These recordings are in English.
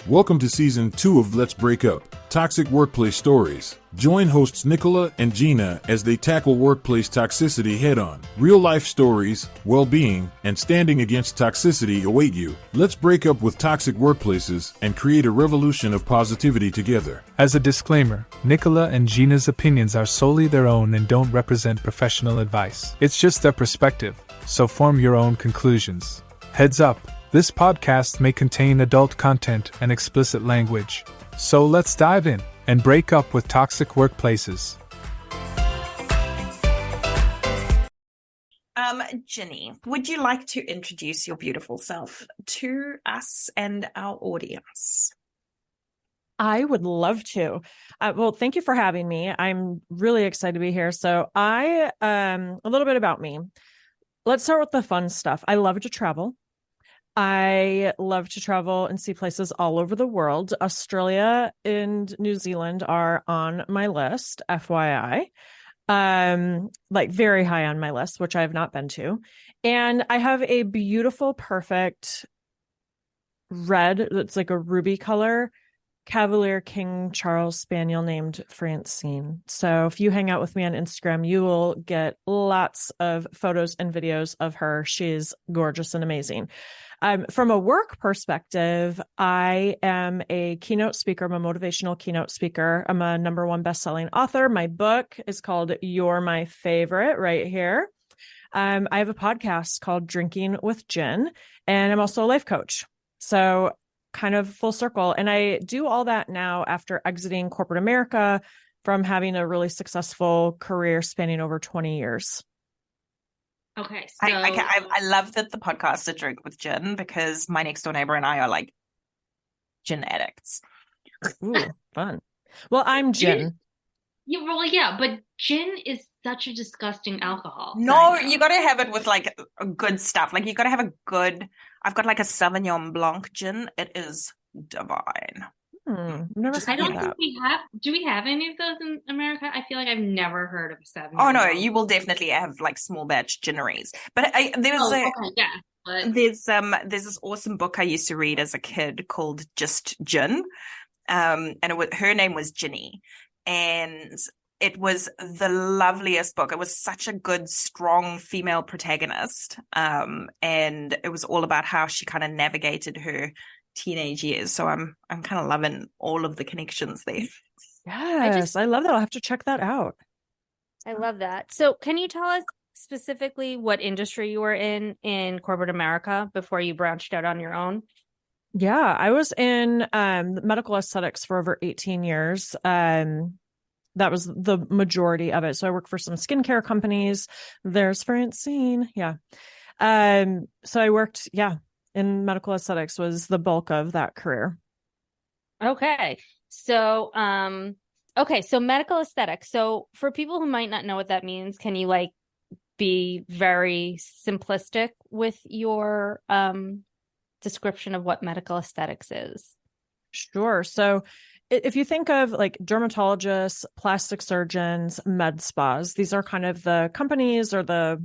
Welcome to Season 2 of Let's Break Up, Toxic Workplace Stories. Join hosts Nicola and Gina as they tackle workplace toxicity head-on. Real-life stories, well-being, and standing against toxicity await you. Let's break up with toxic workplaces and create a revolution of positivity together. As a disclaimer, Nicola and Gina's opinions are solely their own and don't represent professional advice. It's just their perspective, so form your own conclusions. Heads up, this podcast may contain adult content and explicit language. So let's dive in and break up with toxic workplaces. Ginny, would you like to introduce your beautiful self to us and our audience? I would love to. Well, thank you for having me. I'm really excited to be here. So a little bit about me. Let's start with the fun stuff. I love to travel. I love to travel and see places all over the world. Australia and New Zealand are on my list, FYI. Like very high on my list, which I have not been to. And I have a beautiful, perfect red, that's like a ruby color, Cavalier King Charles Spaniel named Francine. So if you hang out with me on Instagram, you will get lots of photos and videos of her. She's gorgeous and amazing. From a work perspective, I am a keynote speaker. I'm a motivational keynote speaker. I'm a #1 best-selling author. My book is called You're My Favorite right here. I have a podcast called Drinking with Gin, and I'm also a life coach. So kind of full circle. And I do all that now after exiting corporate America from having a really successful career spanning over 20 years. Okay, so I love that the podcast is Drink with Gin because my next door neighbor and I are like gin addicts. Ooh, fun. Well, I'm gin. Yeah, but gin is such a disgusting alcohol. No, you got to have it with like good stuff. Like you got to have I've got like a Sauvignon Blanc gin. It is divine. Never I don't think we have. Do we have any of those in America? I feel like I've never heard of a Sauvignon. Oh no, you will definitely have like small batch ginneries. But there's this awesome book I used to read as a kid called Just Gin, and her name was Ginny, and it was the loveliest book. It was such a good, strong female protagonist, and it was all about how she kind of navigated her teenage years. So I'm kind of loving all of the connections there. Yes, I love that. I'll have to check that out. I love that. So can you tell us specifically what industry you were in corporate America before you branched out on your own? Yeah, I was in medical aesthetics for over 18 years. That was the majority of it. So I worked for some skincare companies. There's Francine. Yeah. So I worked, in medical aesthetics was the bulk of that career. Okay. So, so medical aesthetics. So for people who might not know what that means, can you like be very simplistic with your description of what medical aesthetics is? Sure. So if you think of like dermatologists, plastic surgeons, med spas, these are kind of the companies or the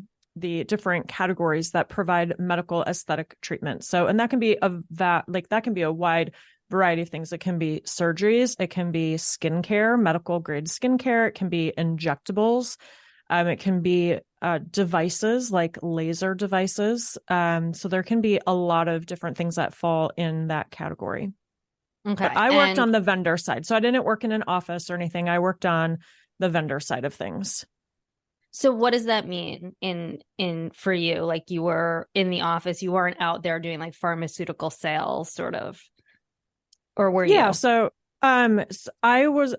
different categories that provide medical aesthetic treatment. So, and that can be that can be a wide variety of things. It can be surgeries, it can be skincare, medical grade skincare, it can be injectables, it can be devices like laser devices. So there can be a lot of different things that fall in that category. Okay. But I worked on the vendor side. So I didn't work in an office or anything. I worked on the vendor side of things. So what does that mean in for you? Like you were in the office, you weren't out there doing like pharmaceutical sales sort of, or were you? Yeah. So I was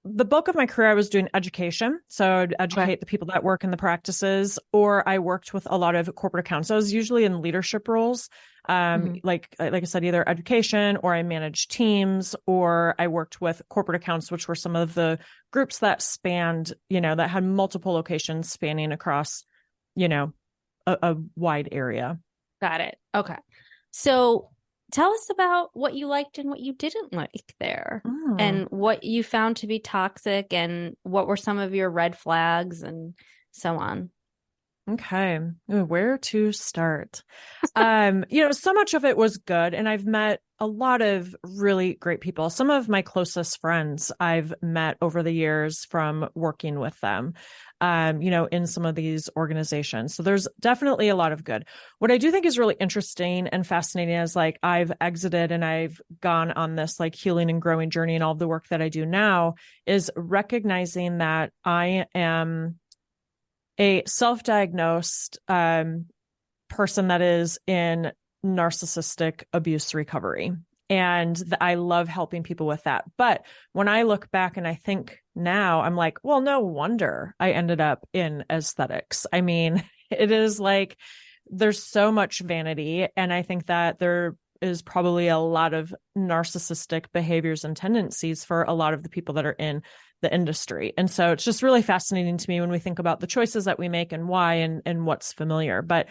the bulk of my career, I was doing education. So I'd educate the people that work in the practices, or I worked with a lot of corporate accounts. So I was usually in leadership roles. Like I said, either education, or I managed teams, or I worked with corporate accounts, which were some of the groups that spanned, that had multiple locations spanning across, a wide area. Got it. Okay. So tell us about what you liked and what you didn't like there, and what you found to be toxic, and what were some of your red flags and so on. Okay. Ooh, where to start? So much of it was good, and I've met a lot of really great people. Some of my closest friends I've met over the years from working with them, in some of these organizations. So there's definitely a lot of good. What I do think is really interesting and fascinating is like I've exited and I've gone on this like healing and growing journey, and all of the work that I do now is recognizing that I am a self-diagnosed person that is in narcissistic abuse recovery. And I love helping people with that. But when I look back and I think now, I'm like, well, no wonder I ended up in aesthetics. I mean, it is like there's so much vanity. And I think that there is probably a lot of narcissistic behaviors and tendencies for a lot of the people that are in the industry. And so it's just really fascinating to me when we think about the choices that we make and why and what's familiar. But,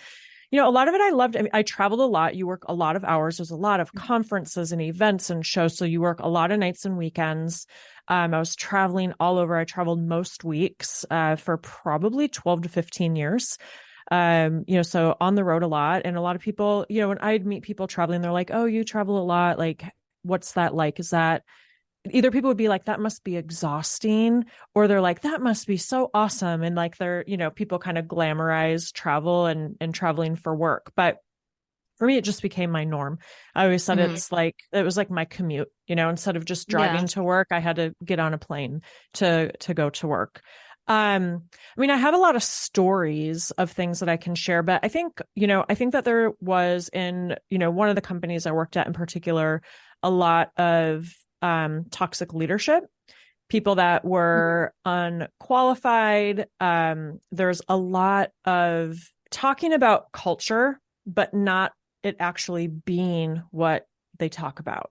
a lot of it I loved. I mean, I traveled a lot. You work a lot of hours. There's a lot of conferences and events and shows. So you work a lot of nights and weekends. I was traveling all over. I traveled most weeks for probably 12 to 15 years. So on the road a lot. And a lot of people, when I'd meet people traveling, they're like, oh, you travel a lot. Like, what's that like? Is that either people would be like, that must be exhausting, or they're like, that must be so awesome. And like, they're, people kind of glamorize travel and traveling for work. But for me, it just became my norm. I always said it was like my commute, instead of just driving to work, I had to get on a plane to go to work. I have a lot of stories of things that I can share, but I think that there was in, one of the companies I worked at in particular, a lot of toxic leadership, people that were unqualified. There's a lot of talking about culture, but not it actually being what they talk about.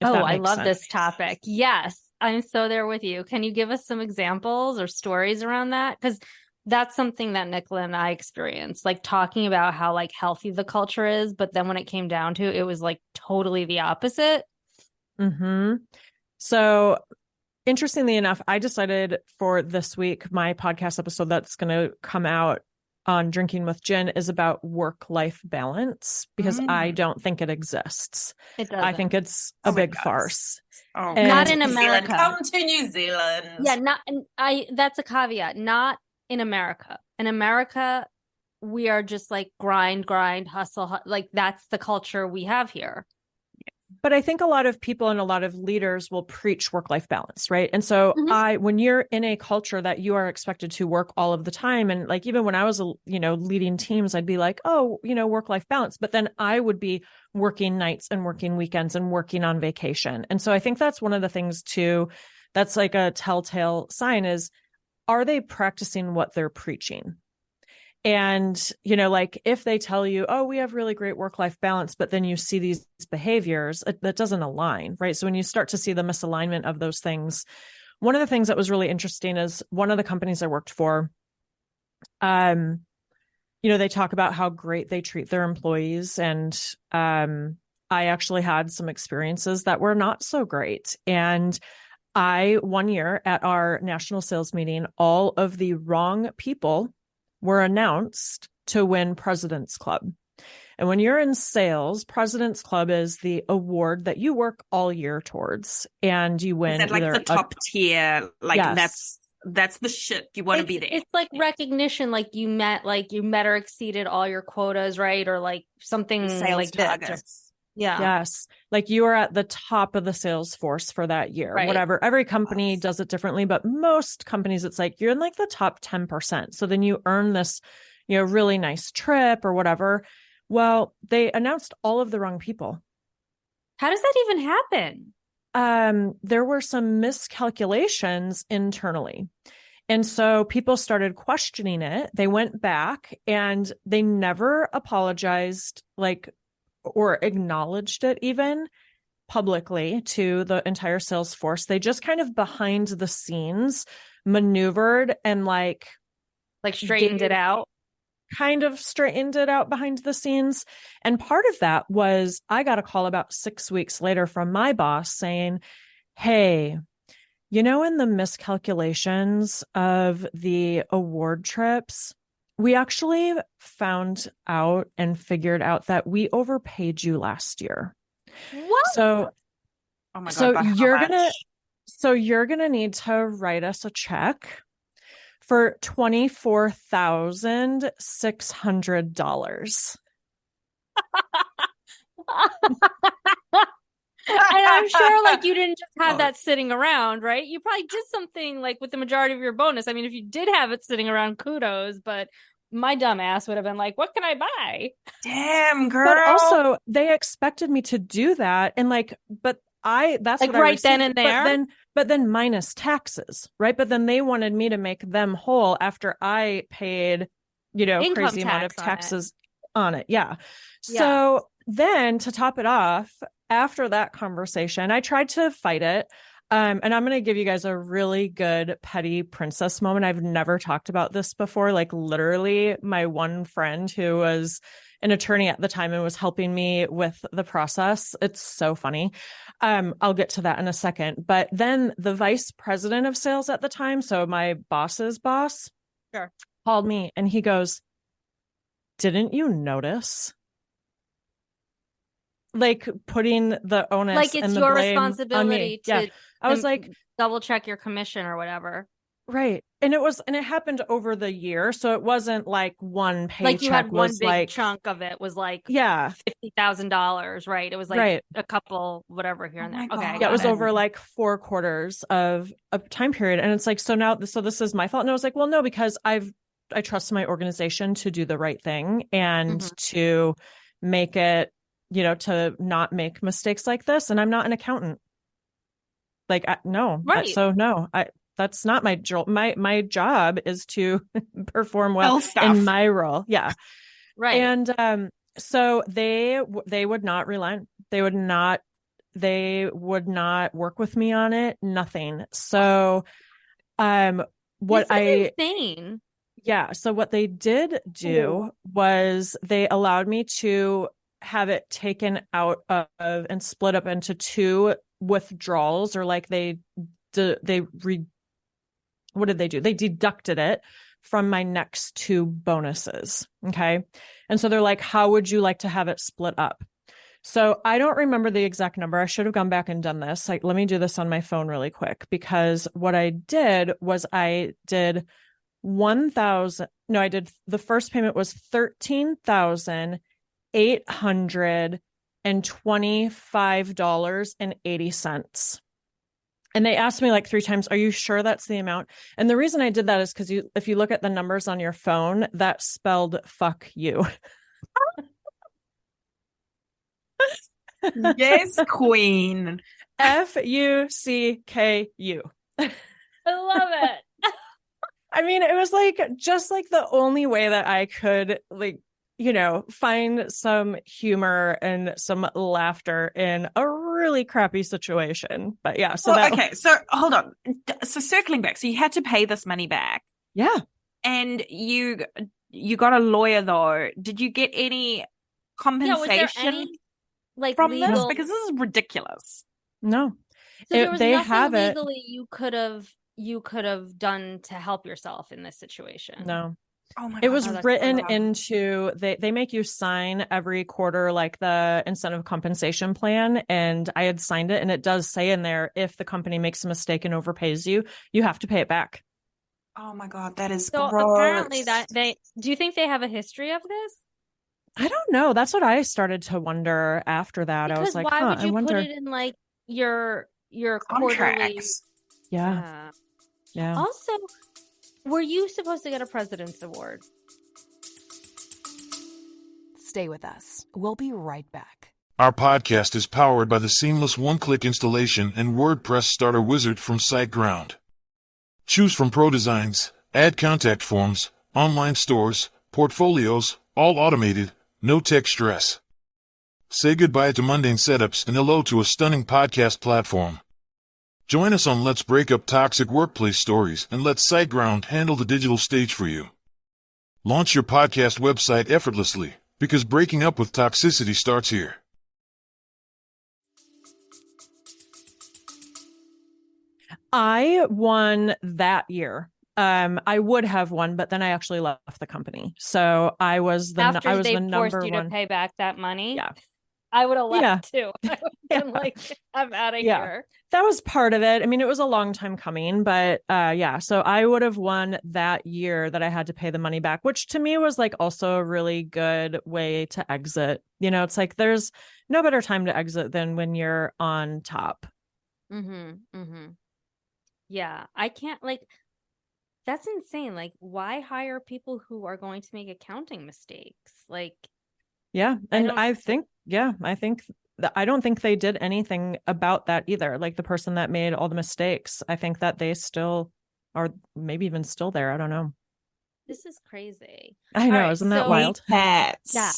I love this topic. Yes, I'm so there with you. Can you give us some examples or stories around that? Because that's something that Nicola and I experienced, like talking about how like healthy the culture is, but then when it came down to it, it was like totally the opposite. So interestingly enough, I decided for this week, my podcast episode that's going to come out on Drinking with Gin is about work-life balance, because I don't think it exists. It doesn't. I think it's a big farce. Oh, not in America. Come to New Zealand. Yeah, that's a caveat. Not in America. In America, we are just like grind, hustle. Like that's the culture we have here. But I think a lot of people and a lot of leaders will preach work-life balance, right? And so when you're in a culture that you are expected to work all of the time, and like even when I was, leading teams, I'd be like, oh, work-life balance. But then I would be working nights and working weekends and working on vacation. And so I think that's one of the things too, that's like a telltale sign is, are they practicing what they're preaching? And, like if they tell you, oh, we have really great work-life balance, but then you see these behaviors, that doesn't align, right? So when you start to see the misalignment of those things, one of the things that was really interesting is one of the companies I worked for, they talk about how great they treat their employees. And I actually had some experiences that were not so great. And one year at our national sales meeting, all of the wrong people were announced to win President's Club. And when you're in sales, President's Club is the award that you work all year towards, and you win. Is that like the top tier? Like yes. that's the shit you want to be there. It's like recognition, like you met or exceeded all your quotas, right? Or like something sales like targets. that. Yeah. Yes. Like you are at the top of the sales force for that year, right. Whatever. Every company does it differently, but most companies, it's like you're in like the top 10%. So then you earn this, really nice trip or whatever. Well, they announced all of the wrong people. How does that even happen? There were some miscalculations internally. And so people started questioning it. They went back and they never apologized, or acknowledged it even publicly to the entire sales force. They just kind of behind the scenes maneuvered and straightened it out. Kind of straightened it out behind the scenes. And part of that was I got a call about 6 weeks later from my boss saying, hey, in the miscalculations of the award trips, we actually found out and figured out that we overpaid you last year. What? So, Oh my God, so by how you're much? you're gonna need to write us a check for $24,600. And I'm sure like you didn't just have that sitting around, right? You probably did something like with the majority of your bonus. I mean, if you did have it sitting around, kudos, but my dumb ass would have been like, what can I buy? Damn, girl. But also they expected me to do that. And like, but that's Like what I right then received. and there? But then minus taxes, right? But then they wanted me to make them whole after I paid, Income crazy amount of tax on it. taxes on it. Yeah. Yeah. So then to top it off, after that conversation, I tried to fight it. And I'm going to give you guys a really good petty princess moment. I've never talked about this before. Like literally my one friend who was an attorney at the time and was helping me with the process. It's so funny. I'll get to that in a second. But then the vice president of sales at the time, so my boss's boss, Sure, called me and he goes, "Didn't you notice?" Like putting the onus like it's and the your blame on me. responsibility Yeah. to I was like, double check your commission or whatever. right. And it happened over the year. So it wasn't like one paycheck Like you had one was big like, chunk of it was like yeah, $50,000, right? It was like right. a couple, whatever here Oh and there. my Okay, I God. Yeah, it got was it. over like 4 quarters of a time period. And it's like, so this is my fault. And I was like, well, no, because I trust my organization to do the right thing and to make it, to not make mistakes like this. And I'm not an accountant. Like, no, Right. that's not my job. My job is to perform well Sell stuff. in my role. Yeah. Right. And so they would not relent. They would not work with me on it. Nothing. So, This is insane. yeah. So what they did do was they allowed me to have it taken out of and split up into 2 withdrawals, or like what did they do? They deducted it from my next 2 bonuses. Okay. And so they're like, how would you like to have it split up? So I don't remember the exact number. I should have gone back and done this. Like, let me do this on my phone really quick, because what I did was I did the first payment was $13,825.80. And they asked me like 3 times, are you sure that's the amount? And the reason I did that is because if you look at the numbers on your phone, that spelled fuck you. Yes, queen. FUCKU. I love it. I mean, it was like just like the only way that I could find some humor and some laughter in a really crappy situation. But yeah, so okay, so hold on. So circling back, so you had to pay this money back. Yeah. And you got a lawyer though. Did you get any compensation was there any, like, from legal... this? Because this is ridiculous. No. So there was nothing legally you could have done to help yourself in this situation. No. Oh my God. It was written into they make you sign every quarter like the incentive compensation plan, and I had signed it, and it does say in there, if the company makes a mistake and overpays you, you have to pay it back. Oh my God, that is so gross. Apparently do you think they have a history of this? I don't know. That's what I started to wonder after that. Because I was like, why would you I wonder... put it in like your quarterly? Contracts. Yeah. Also, were you supposed to get a President's Award? Stay with us. We'll be right back. Our podcast is powered by the seamless one-click installation and WordPress starter wizard from SiteGround. Choose from pro designs, add contact forms, online stores, portfolios, all automated, no tech stress. Say goodbye to mundane setups and hello to a stunning podcast platform. Join us on Let's Break Up Toxic Workplace Stories and let SiteGround handle the digital stage for you. Launch your podcast website effortlessly, because breaking up with toxicity starts here. I won that year I would have won, but then I actually left the company. So I was the After they the forced number you one. to pay back that money. Yeah. I would have Yeah. left too. I would have been like, I'm out of Yeah. here. That was part of it. I mean, it was a long time coming, but yeah. So I would have won that year that I had to pay the money back, which to me was like also a really good way to exit. You know, it's like there's no better time to exit than when you're on top. Yeah. I can't like, that's insane. Like, why hire people who are going to make accounting mistakes? Like, yeah. And I think I don't think they did anything about that either. Like the person that made all the mistakes, I think that they still are maybe even still there. I don't know. this is crazy. I know, All right, isn't that so- wild? Cats. Yeah.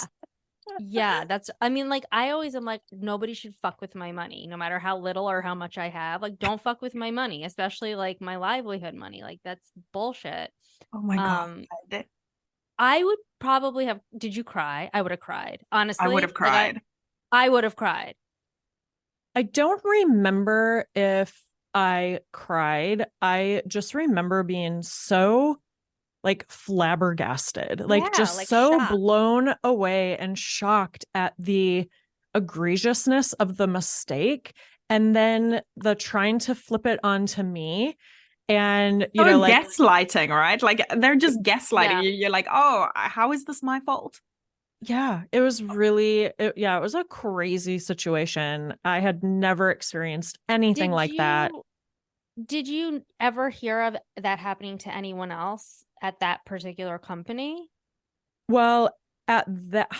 Yeah, that's, I mean, like, I always am like, nobody should fuck with my money, no matter how little or how much I have. Like, don't fuck with my money, especially like my livelihood money. Like, that's bullshit. Oh my God. I would probably have, did you cry? I would have cried. Honestly. I would have cried. I would have cried. I don't remember if I cried. I just remember being so like flabbergasted, like Yeah, just like so shocked. blown away and shocked at the egregiousness of the mistake. And then the trying to flip it onto me. And, you know, like gaslighting, right? Like they're just gaslighting Yeah. you. You're like, oh, how is this my fault? yeah, it was really, it was a crazy situation. I had never experienced anything like that. Did you ever hear of that happening to anyone else at that particular company? Well, at that,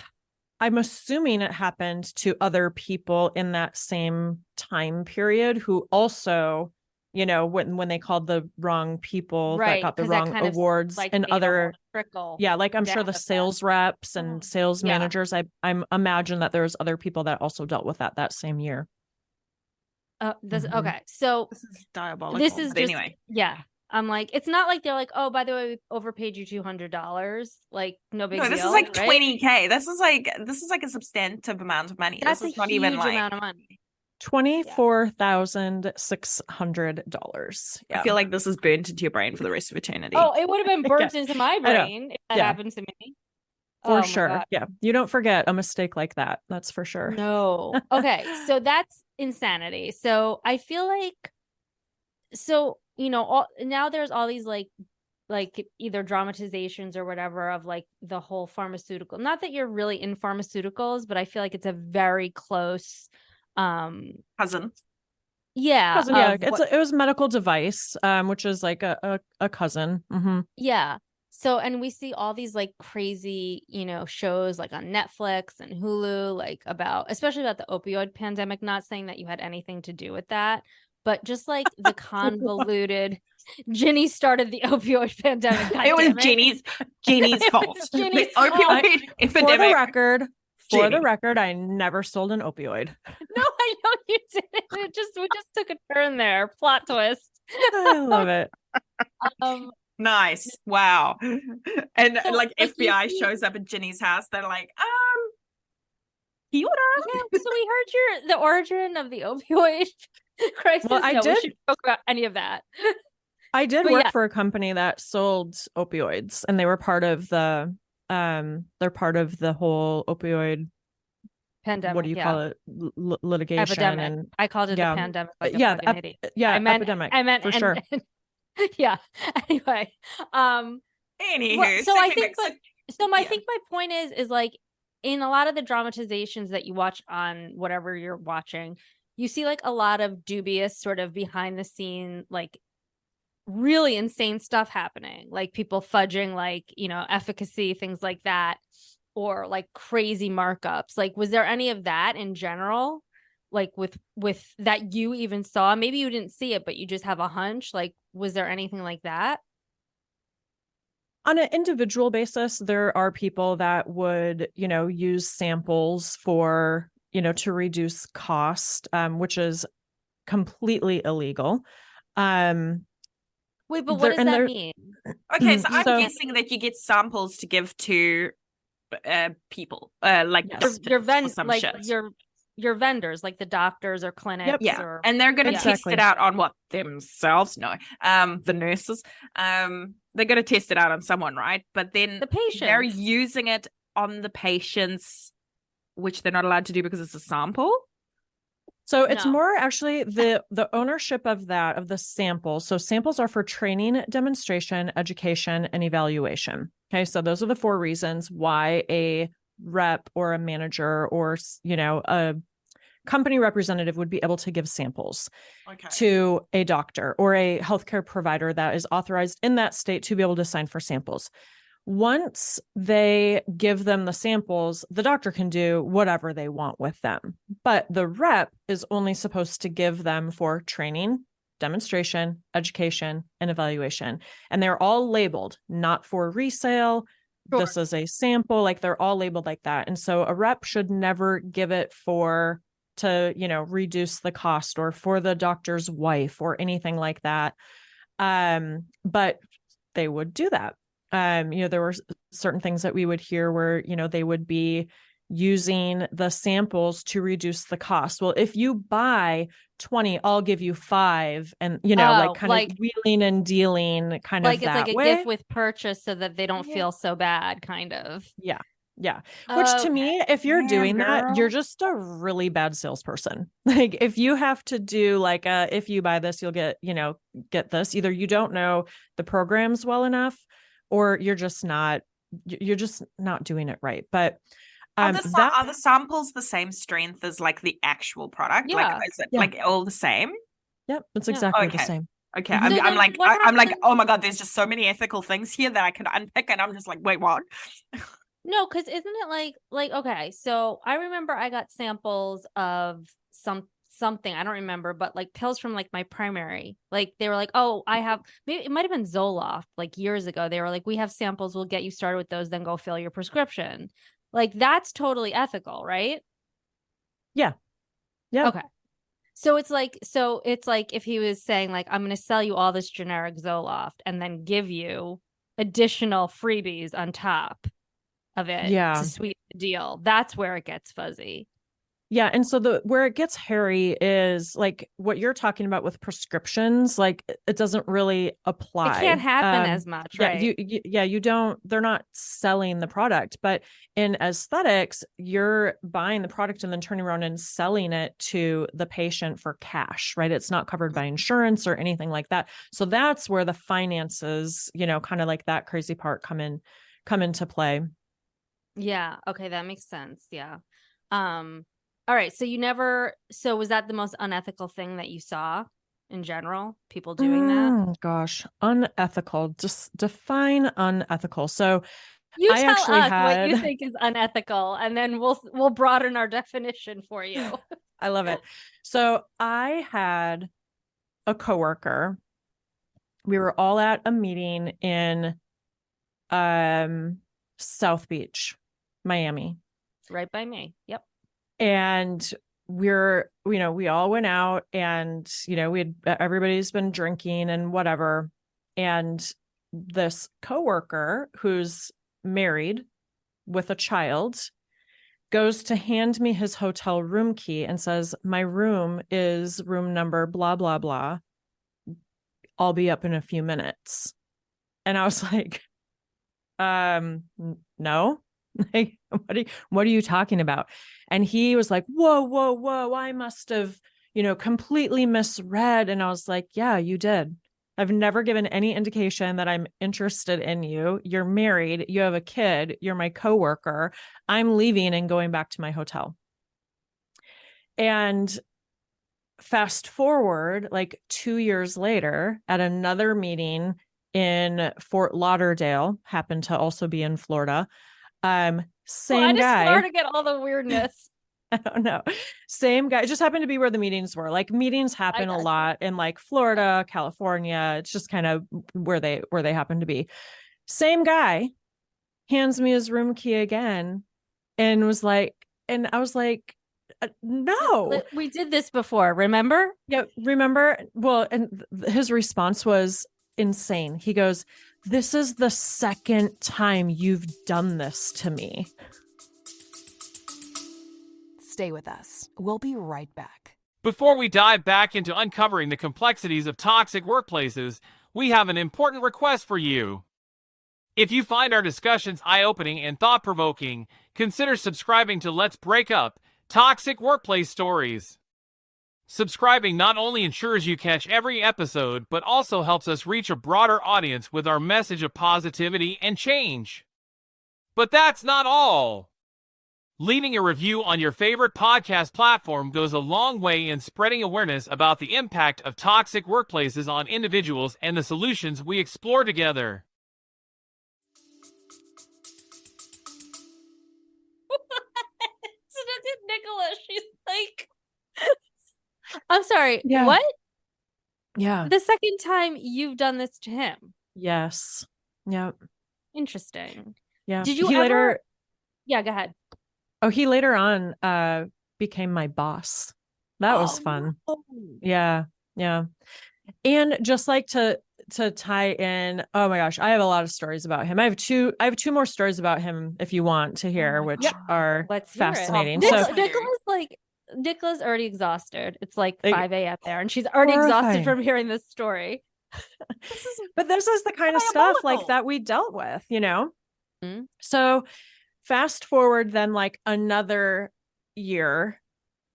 I'm assuming it happened to other people in that same time period who also, you know, when they called the wrong people that Right, got the 'cause that wrong kind of, awards like, and made a other, whole trickle yeah, like I'm sure down the effect. sales reps and sales Yeah. managers, I'm imagine that there's other people that also dealt with that same year. Okay, so This is diabolical. this is but just, anyway. yeah. I'm like, it's not like they're like, oh, by the way, we overpaid you $200. Like, no big No, deal. this is like right? 20K. This is like a substantive amount of money. That's This is a not huge even like amount of money. $24,600. I feel like this is burnt into your brain for the rest of eternity. Oh, it would have been burnt Yeah, into my I know. brain if that Yeah. happened to me. For Oh my sure. God. Yeah. You don't forget a mistake like that. That's for sure. No. Okay. So that's insanity. So I feel like, so, you know, now there's all these like either dramatizations or whatever of like the whole pharmaceutical, not that you're really in pharmaceuticals, but I feel like it's a very close, cousin. Yeah. It was medical device, which is like a cousin. Mm-hmm. Yeah. So, and we see all these like crazy, you know, shows like on Netflix and Hulu, like especially about the opioid pandemic, not saying that you had anything to do with that, but just like the convoluted, Ginny started the opioid pandemic. It was Ginny's fault. Ginny's The opioid epidemic. For the record, I never sold an opioid. No, I know you didn't. We just took a turn there. Plot twist. I love it. Nice. Wow. And So, like like, FBI shows up at Ginny's house. They're like, Kia ora. Yeah, so we heard the origin of the opioid crisis. Well, we should talk about any of that. I did work for a company that sold opioids, and they were part of the they're part of the whole opioid pandemic. What do you call it? Litigation. Epidemic. And I called it the pandemic. Like epidemic. I meant for sure. Yeah. Anyway. Anywho, so I think, I think my point is like in a lot of the dramatizations that you watch on whatever you're watching, you see like a lot of dubious sort of behind the scene, like really insane stuff happening, like people fudging, like, you know, efficacy, things like that, or like crazy markups. Like, was there any of that in general? Like with that you even saw? Maybe you didn't see it, but you just have a hunch. Like, was there anything like that? On an individual basis, there are people that would, you know, use samples for, you know, to reduce cost, which is completely illegal. Wait, but what does that mean? Okay, so I'm guessing that you get samples to give to people, like your vendors, like your vendors, like the doctors or clinics. Yeah. Or And they're going to test Exactly. it out on what, themselves? No. The nurses. They're going to test it out on someone, right? But then the patient. they're using it on the patients, which they're not allowed to do because it's a sample. So it's No. more actually the ownership of the samples. So samples are for training, demonstration, education, and evaluation. Okay. So those are the 4 reasons why a rep or a manager or, a company representative would be able to give samples to a doctor or a healthcare provider that is authorized in that state to be able to sign for samples. Once they give them the samples, the doctor can do whatever they want with them. But the rep is only supposed to give them for training, demonstration, education, and evaluation. And they're all labeled, not for resale. Sure. This is a sample. Like, they're all labeled like that. And so a rep should never give it to reduce the cost or for the doctor's wife or anything like that. But they would do that. There were certain things that we would hear where, they would be using the samples to reduce the cost. Well, if you buy 20, I'll give you 5. And, of wheeling and dealing kind of like, it's that like a way. gift with purchase so that they don't feel so bad, kind of. Yeah. Yeah. Which to me, if you're doing that, girl. you're just a really bad salesperson. Like, if you have to do like if you buy this, you'll get this. Either you don't know the programs well enough, or you're just not doing it right. But are the samples the same strength as like the actual product? Yeah. Like, is it like all the same? Yep, it's exactly the Okay. same. Okay. So I'm then like, what I'm like, happens- oh my God, there's just so many ethical things here that I can unpick. And I'm just like, wait, what? No, because isn't it like okay, so I remember I got samples of something, I don't remember, but like pills from like my primary. Like, they were like, oh, I have, maybe it might have been Zoloft, like years ago. They were like, we have samples, we'll get you started with those, then go fill your prescription. Like, that's totally ethical, right? Yeah. Yeah. Okay. So it's like if he was saying like, I'm going to sell you all this generic Zoloft and then give you additional freebies on top of it to sweeten the deal. That's where it gets fuzzy. Yeah. And so where it gets hairy is like what you're talking about with prescriptions. Like, it doesn't really apply. It can't happen as much, right? You don't, they're not selling the product, but in aesthetics, you're buying the product and then turning around and selling it to the patient for cash, right? It's not covered by insurance or anything like that. So that's where the finances, kind of like that crazy part come into play. Yeah. Okay. That makes sense. Yeah. All right. So was that the most unethical thing that you saw in general? People doing that? Gosh, unethical. Just define unethical. So You I tell actually us had... what you think is unethical, and then we'll broaden our definition for you. I love it. So I had a coworker. We were all at a meeting in South Beach, Miami. Right by me. Yep. And we all went out, and everybody's been drinking and whatever. And this coworker who's married with a child goes to hand me his hotel room key and says, my room is room number blah blah blah, I'll be up in a few minutes. And I was like, no. Like, what are you talking about? And he was like, whoa, I must have, completely misread. And I was like, yeah, you did. I've never given any indication that I'm interested in you. You're married, you have a kid, you're my coworker. I'm leaving and going back to my hotel. And fast forward like 2 years later at another meeting in Fort Lauderdale, happened to also be in Florida. Same guy. Florida get all the weirdness? I don't know. Same guy. It just happened to be where the meetings were. Like, meetings happen a lot in like Florida, California. It's just kind of where they happen to be. Same guy hands me his room key again and was like, and I was like, no. We did this before, remember? Yeah, remember? Well, and his response was insane. He goes, this is the second time you've done this to me. Stay with us. We'll be right back. Before we dive back into uncovering the complexities of toxic workplaces, we have an important request for you. If you find our discussions eye-opening and thought-provoking, consider subscribing to Let's Break Up Toxic Workplace Stories. Subscribing not only ensures you catch every episode, but also helps us reach a broader audience with our message of positivity and change. But that's not all. Leaving a review on your favorite podcast platform goes a long way in spreading awareness about the impact of toxic workplaces on individuals and the solutions we explore together. Nicholas, she's like, I'm sorry, Yeah. what? Yeah. The second time you've done this to him. Yes. Yeah. Interesting. Yeah. Did you he ever? later? Yeah, go ahead. Oh, he later on became my boss. That was fun. no. Yeah. Yeah. And just like to tie in, oh my gosh, I have a lot of stories about him. I have two more stories about him if you want to hear, which are Let's hear it. fascinating. Nicholas, So Nicola's already exhausted. It's like Like, 5 a.m. there, and she's already horrifying. exhausted from hearing this story. But this is the kind of stuff like diabolical. that we dealt with, you know? Mhm. So fast forward then like another year,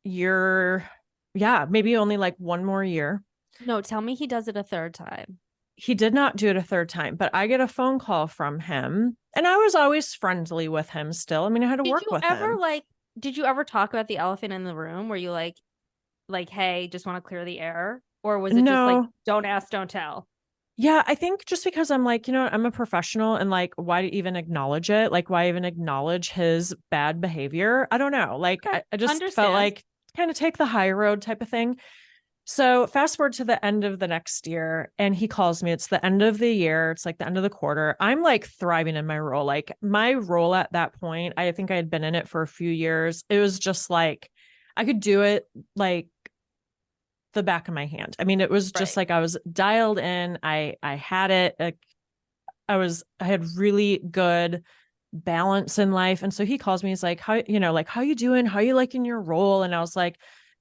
yeah, maybe only like one more year. No, tell me he does it a third time. He did not do it a third time, but I get a phone call from him, and I was always friendly with him still. I mean, I had to Did work you with ever him. did you ever talk about the elephant in the room where you like, hey, just want to clear the air? Or was it just like, No. don't ask, don't tell? Yeah, I think just because I'm like, I'm a professional, and like, why even acknowledge it? Like, why even acknowledge his bad behavior? I don't know. Like, I just Understand. felt like kind of take the high road type of thing. So fast forward to the end of the next year, and he calls me. It's the end of the year. It's like the end of the quarter. I'm like thriving in my role. Like my role at that point, I think I had been in it for a few years. It was just like, I could do it like the back of my hand. I mean, it was just like I was dialed in. I had it. Like, I had really good balance in life. And so he calls me. He's like, how you doing? How you liking your role? And I was like,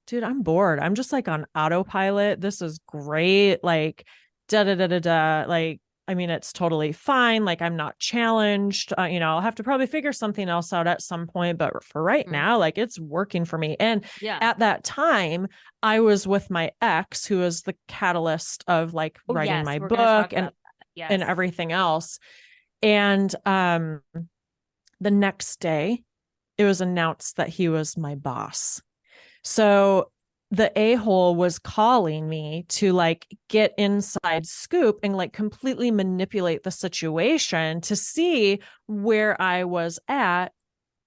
dude, I'm bored. I'm just like on autopilot. This is great. Like, da da da da da. Like, I mean, it's totally fine. Like, I'm not challenged. I'll have to probably figure something else out at some point. But for right now, like, it's working for me. And at that time, I was with my ex, who was the catalyst of like writing my book and everything else. And the next day, it was announced that he was my boss. So the a-hole was calling me to like get inside scoop and like completely manipulate the situation to see where I was at,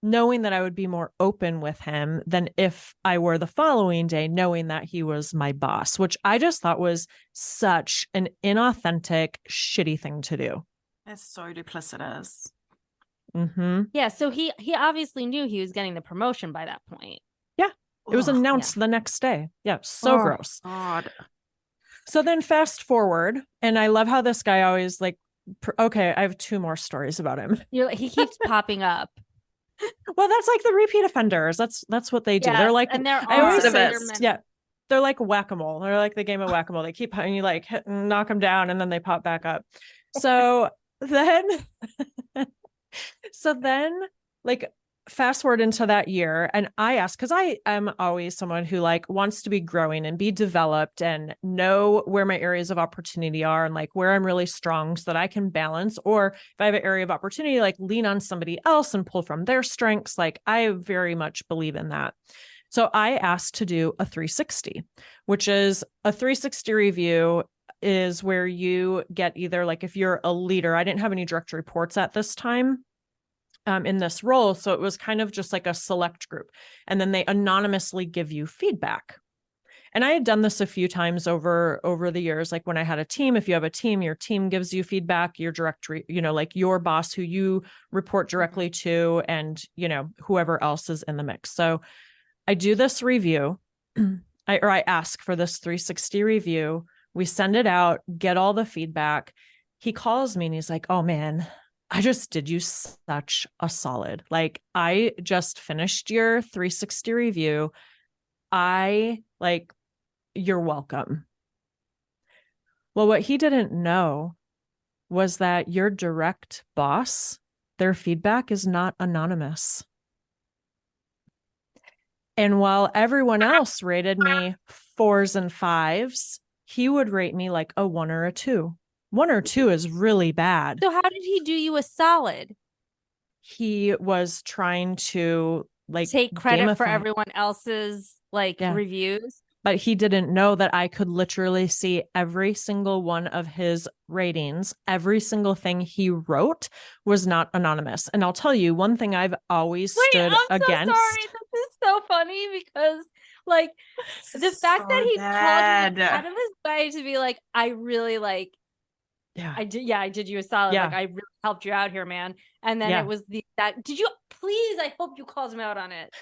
knowing that I would be more open with him than if I were the following day, knowing that he was my boss, which I just thought was such an inauthentic, shitty thing to do. It's so duplicitous. Mm-hmm. Yeah, so he obviously knew he was getting the promotion by that point. Yeah. It was announced the next day. Yeah. So gross. God. So then fast forward, and I love how this guy always like, okay, I have two more stories about him. He keeps popping up. Well, that's like the repeat offenders. That's what they do. Yes, they're like, and they're I always say, recidivists. they're like whack-a-mole. They're like the game of whack-a-mole. They keep and you like hit and knock them down, and then they pop back up. So then, like fast forward into that year, and I asked, because I am always someone who like wants to be growing and be developed and know where my areas of opportunity are and like where I'm really strong so that I can balance, or if I have an area of opportunity, like lean on somebody else and pull from their strengths. Like I very much believe in that. So I asked to do a 360, which is a 360 review is where you get either like, if you're a leader, I didn't have any direct reports at this time in this role. So it was kind of just like a select group. And then they anonymously give you feedback. And I had done this a few times over the years. Like when I had a team, if you have a team, your team gives you feedback, your like your boss who you report directly to, and, whoever else is in the mix. So I do this review. I ask for this 360 review. We send it out, get all the feedback. He calls me and he's like, oh man, I just did you such a solid. Like, I just finished your 360 review. You're welcome. Well, what he didn't know was that your direct boss, their feedback is not anonymous. And while everyone else rated me 4s and 5s, he would rate me like a 1 or a 2. 1 or 2 is really bad. So how did he do you a solid? He was trying to take credit for gamify everyone else's reviews. But he didn't know that I could literally see every single one of his ratings. Every single thing he wrote was not anonymous. And I'll tell you one thing I've always stood against. So sorry. This is so funny because the fact that he called me out of his way to be like, I really I did you a solid. Yeah. Like, I really helped you out here, man. And then it was did you please, I hope you called him out on it.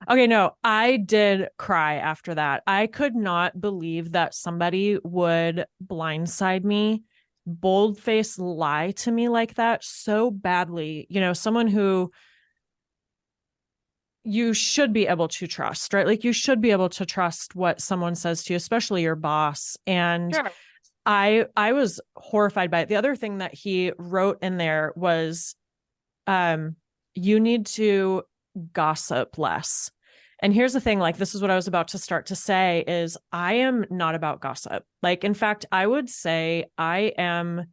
Okay, no, I did cry after that. I could not believe that somebody would blindside me, bold-faced lie to me like that so badly. You know, someone who you should be able to trust, right? Like, you should be able to trust what someone says to you, especially your boss. And sure. I was horrified by it. The other thing that he wrote in there was, you need to gossip less. And here's the thing, this is what I was about to start to say is I am not about gossip. In fact, I would say I am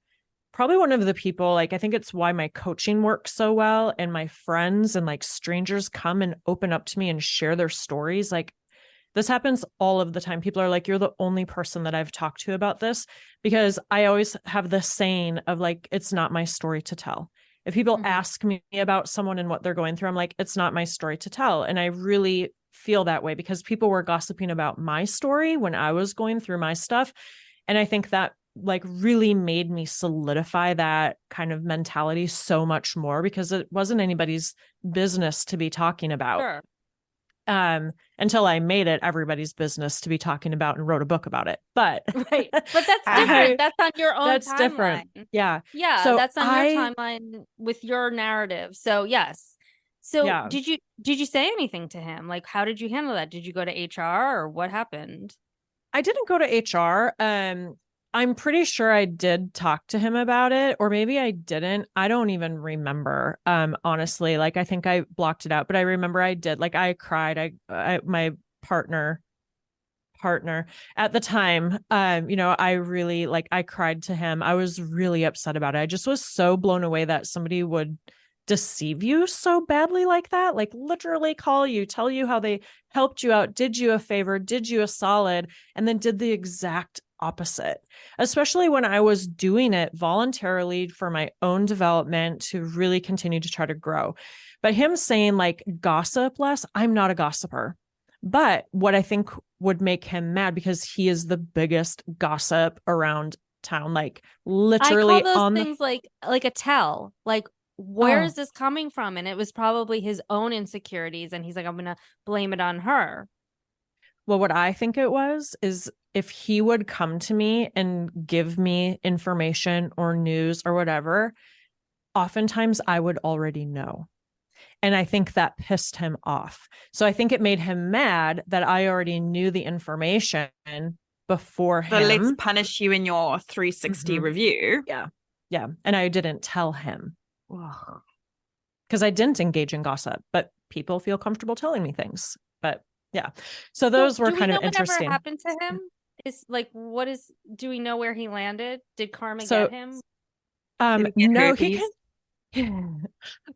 probably one of the people, I think it's why my coaching works so well. And my friends and strangers come and open up to me and share their stories. This happens all of the time. People are like, you're the only person that I've talked to about this, because I always have this saying of it's not my story to tell. If people ask me about someone and what they're going through, I'm like, it's not my story to tell. And I really feel that way because people were gossiping about my story when I was going through my stuff. And I think that really made me solidify that kind of mentality so much more, because it wasn't anybody's business to be talking about. Sure. Until I made it everybody's business to be talking about and wrote a book about it. But right. But that's different. That's on your own that's timeline. Different. Yeah. Yeah. So that's on your timeline with your narrative. So yes. So did you say anything to him? How did you handle that? Did you go to HR or what happened? I didn't go to HR. I'm pretty sure I did talk to him about it, or maybe I didn't. I don't even remember. Honestly, I think I blocked it out, but I remember I did. I cried. My partner at the time, I really I cried to him. I was really upset about it. I just was so blown away that somebody would deceive you so badly like that, literally call you, tell you how they helped you out, did you a favor, did you a solid, and then did the exact opposite, especially when I was doing it voluntarily for my own development to really continue to try to grow. But him saying gossip less, I'm not a gossiper. But what I think would make him mad, because he is the biggest gossip around town, literally I call those things like a tell, where is this coming from? And it was probably his own insecurities. And he's like, I'm going to blame it on her. Well, what I think it was is if he would come to me and give me information or news or whatever, oftentimes I would already know. And I think that pissed him off. So I think it made him mad that I already knew the information before him. So let's punish you in your 360 review. Yeah. Yeah. And I didn't tell him. Because I didn't engage in gossip, but people feel comfortable telling me things. But yeah. So those were kind of interesting. What happened to him? Is do we know where he landed? Did karma get him? No, he can.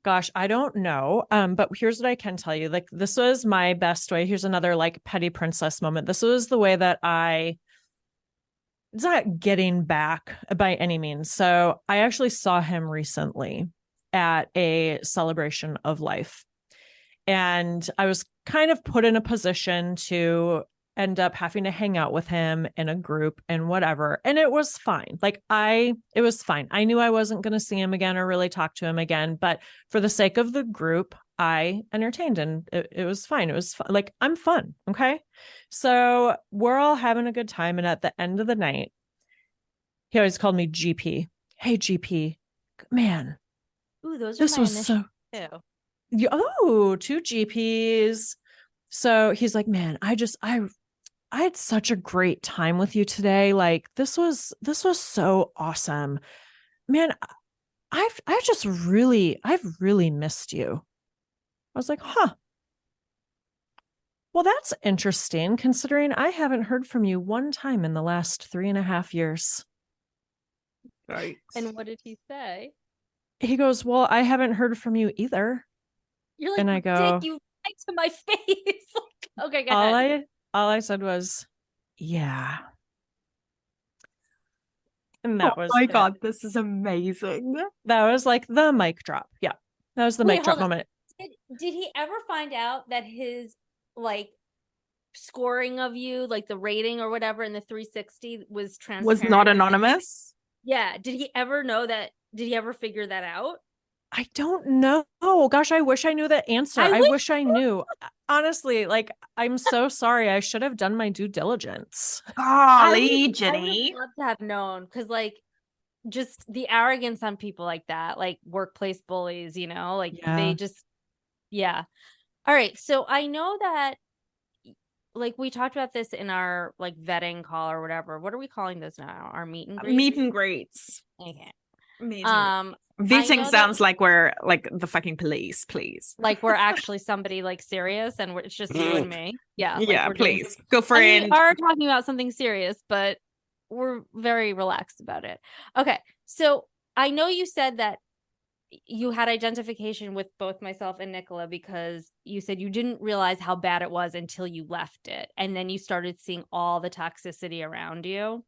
Gosh, I don't know. But here's what I can tell you. This was my best way. Here's another petty princess moment. This was the way that it's not getting back by any means. So I actually saw him recently at a celebration of life. And I was kind of put in a position to end up having to hang out with him in a group and whatever. And it was fine. It was fine. I knew I wasn't going to see him again or really talk to him again. But for the sake of the group, I entertained, and it was fine. It was I'm fun. Okay. So we're all having a good time. And at the end of the night, he always called me GP. Hey, GP, man, Ooh, those are This my was initials so, too. oh, two GPs. So he's like, man, I had such a great time with you today. Like this was so awesome. Man, I've really missed you. I was like, huh. Well, that's interesting considering I haven't heard from you one time in the last 3.5 years. Right. And what did he say? He goes, well, I haven't heard from you either. You're like, And I Dick, go, you lied to my face. Okay, go all ahead. I said was, yeah. And Oh that was my it. God, this is amazing. That was like the mic drop. Yeah. That was the Wait, mic drop hold on. moment. Did he ever find out that his like scoring of you, like the rating or whatever in the 360 was transparent? Was not anonymous? Yeah. Did he ever know that? Did he ever figure that out? I don't know. Oh gosh, I wish I knew the answer. I wish I knew. Honestly, like I'm so sorry. I should have done my due diligence. Golly, I would Ginny. love to have known because like just the arrogance on people like that, like workplace bullies, like Yeah. they just, yeah. All right. So I know that like we talked about this in our like vetting call or whatever. What are we calling this now? Our meet and greets? Meet and greets. Okay. Meet I Vetting know sounds that, like we're like the fucking police, please. like we're actually somebody like serious and it's just you and me. Yeah. Like Yeah, we're doing please. Go for I mean, it. we are talking about something serious, but we're very relaxed about it. Okay. So I know you said that you had identification with both myself and Nicola because you said you didn't realize how bad it was until you left it. And then you started seeing all the toxicity around you.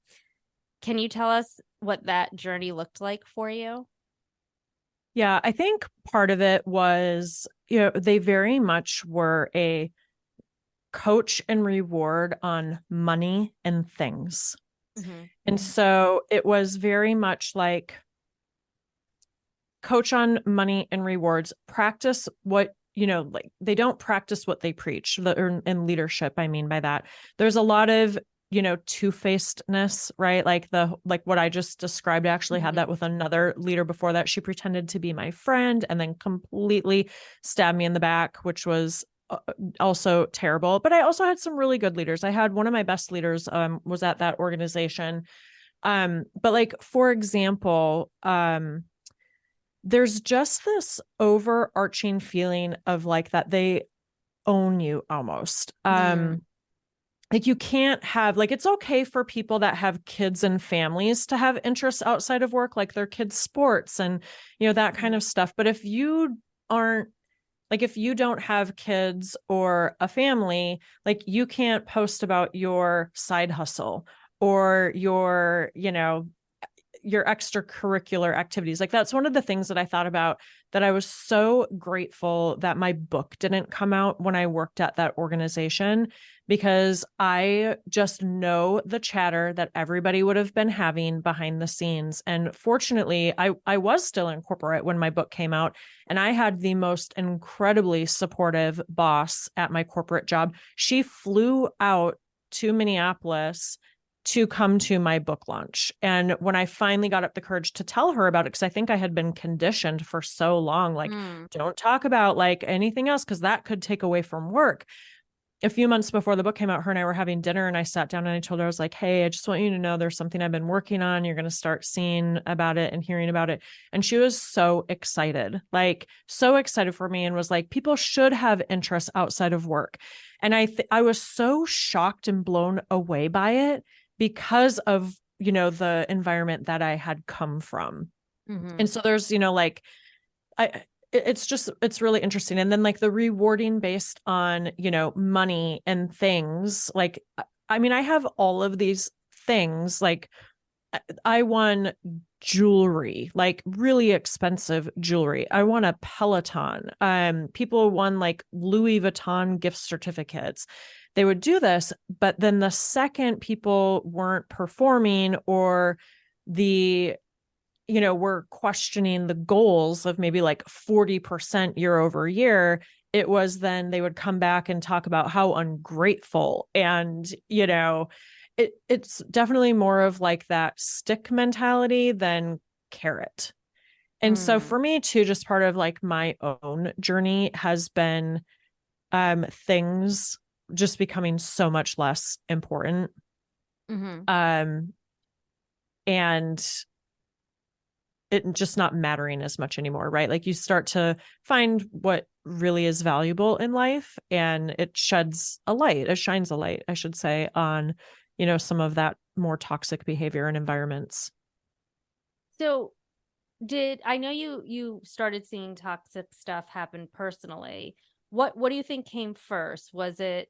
Can you tell us what that journey looked like for you? Yeah, I think part of it was, they very much were a coach and reward on money and things. Mm-hmm. And so it was very much like coach on money and rewards, practice what, like they don't practice what they preach in leadership. I mean, by that, there's a lot of, two-facedness, right? Like what I just described, I actually had that with another leader before that. She pretended to be my friend and then completely stabbed me in the back, which was also terrible. But I also had some really good leaders. I had one of my best leaders was at that organization. But like, for example, there's just this overarching feeling of like that they own you almost. Like you can't have, like, it's okay for people that have kids and families to have interests outside of work, like their kids' sports and, that kind of stuff. But if you don't have kids or a family, like you can't post about your side hustle or your extracurricular activities. Like that's one of the things that I thought about, that I was so grateful that my book didn't come out when I worked at that organization, because I just know the chatter that everybody would have been having behind the scenes. And fortunately, I was still in corporate when my book came out, and I had the most incredibly supportive boss at my corporate job. She flew out to Minneapolis to come to my book launch. And when I finally got up the courage to tell her about it, because I think I had been conditioned for so long, like, don't talk about like anything else, because that could take away from work. A few months before the book came out, her and I were having dinner, and I sat down and I told her, I was like, hey, I just want you to know there's something I've been working on. You're going to start seeing about it and hearing about it. And she was so excited, like so excited for me, and was like, people should have interests outside of work. And I was so shocked and blown away by it, because of, the environment that I had come from. And so there's, it's really interesting. And then like the rewarding based on, money and things, like, I mean, I have all of these things. Like I won jewelry, like really expensive jewelry. I won a Peloton. People won like Louis Vuitton gift certificates. They would do this, but then the second people weren't performing, or we're questioning the goals of maybe like 40% year over year, it was then they would come back and talk about how ungrateful. And, it's definitely more of like that stick mentality than carrot. And so for me too, just part of like my own journey has been things just becoming so much less important. And it just not mattering as much anymore, right? Like you start to find what really is valuable in life, and it shines a light, I should say, on, you know, some of that more toxic behavior and environments. So I know you started seeing toxic stuff happen personally. What do you think came first? Was it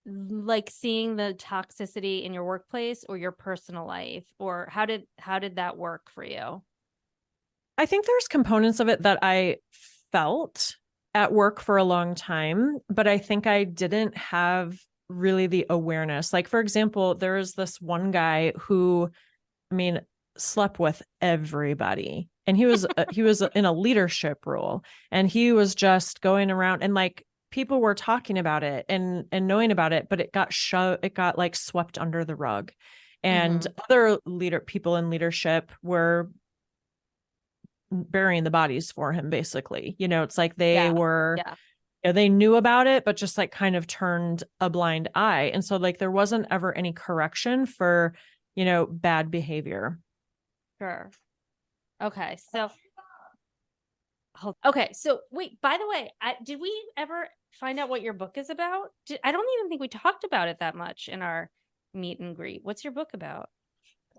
like seeing the toxicity in your workplace or your personal life, or how did that work for you? I think there's components of it that I felt at work for a long time, but I think I didn't have really the awareness. Like, for example, there was this one guy who, I mean, slept with everybody, and he was in a leadership role, and he was just going around, and like people were talking about it and knowing about it, but it got like swept under the rug, and other people in leadership were burying the bodies for him, basically. You know, it's like they were, you know, they knew about it, but just like kind of turned a blind eye. And so like there wasn't ever any correction for, you know, bad behavior. Sure. Okay. So wait, by the way, did we ever find out what your book is about? I don't even think we talked about it that much in our meet and greet. What's your book about?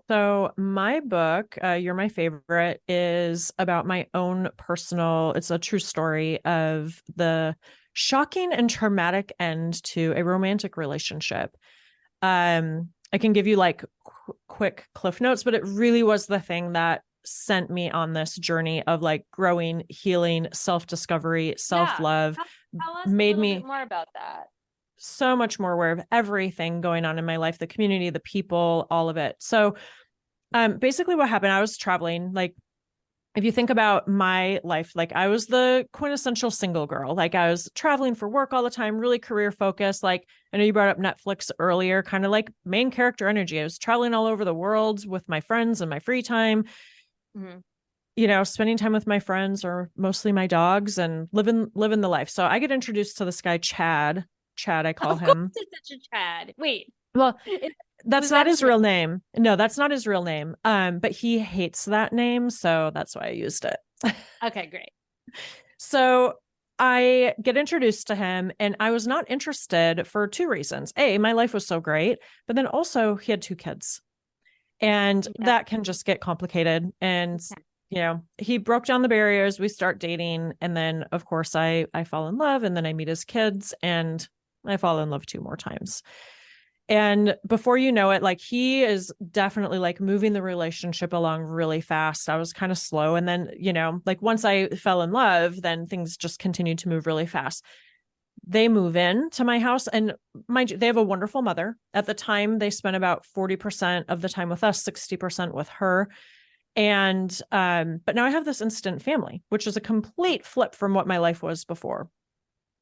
So my book, You're My Favorite, is about my own personal, it's a true story of the shocking and traumatic end to a romantic relationship. I can give you like quick cliff notes, but it really was the thing that sent me on this journey of like growing, healing, self-discovery, self-love. Tell us made a little me bit more about that. So much more aware of everything going on in my life, the community, the people, all of it. So basically what happened, I was traveling. Like, if you think about my life, like I was the quintessential single girl. Like I was traveling for work all the time, really career focused. Like I know you brought up Netflix earlier, kind of like main character energy. I was traveling all over the world with my friends and my free time, you know, spending time with my friends or mostly my dogs and living the life. So I get introduced to this guy, Chad, I call him. Of course it's such a Chad. Wait. Well, that's not his real name. No, that's not his real name. But he hates that name, so that's why I used it. Okay, great. So I get introduced to him, and I was not interested for two reasons. A, my life was so great, but then also he had two kids, and that can just get complicated. And you know, he broke down the barriers. We start dating, and then of course I fall in love, and then I meet his kids, and I fall in love 2 more times. And before you know it, like he is definitely like moving the relationship along really fast. I was kind of slow. And then, you know, like once I fell in love, then things just continued to move really fast. They move in to my house, and mind you, they have a wonderful mother. At the time, they spent about 40% of the time with us, 60% with her. And but now I have this instant family, which is a complete flip from what my life was before.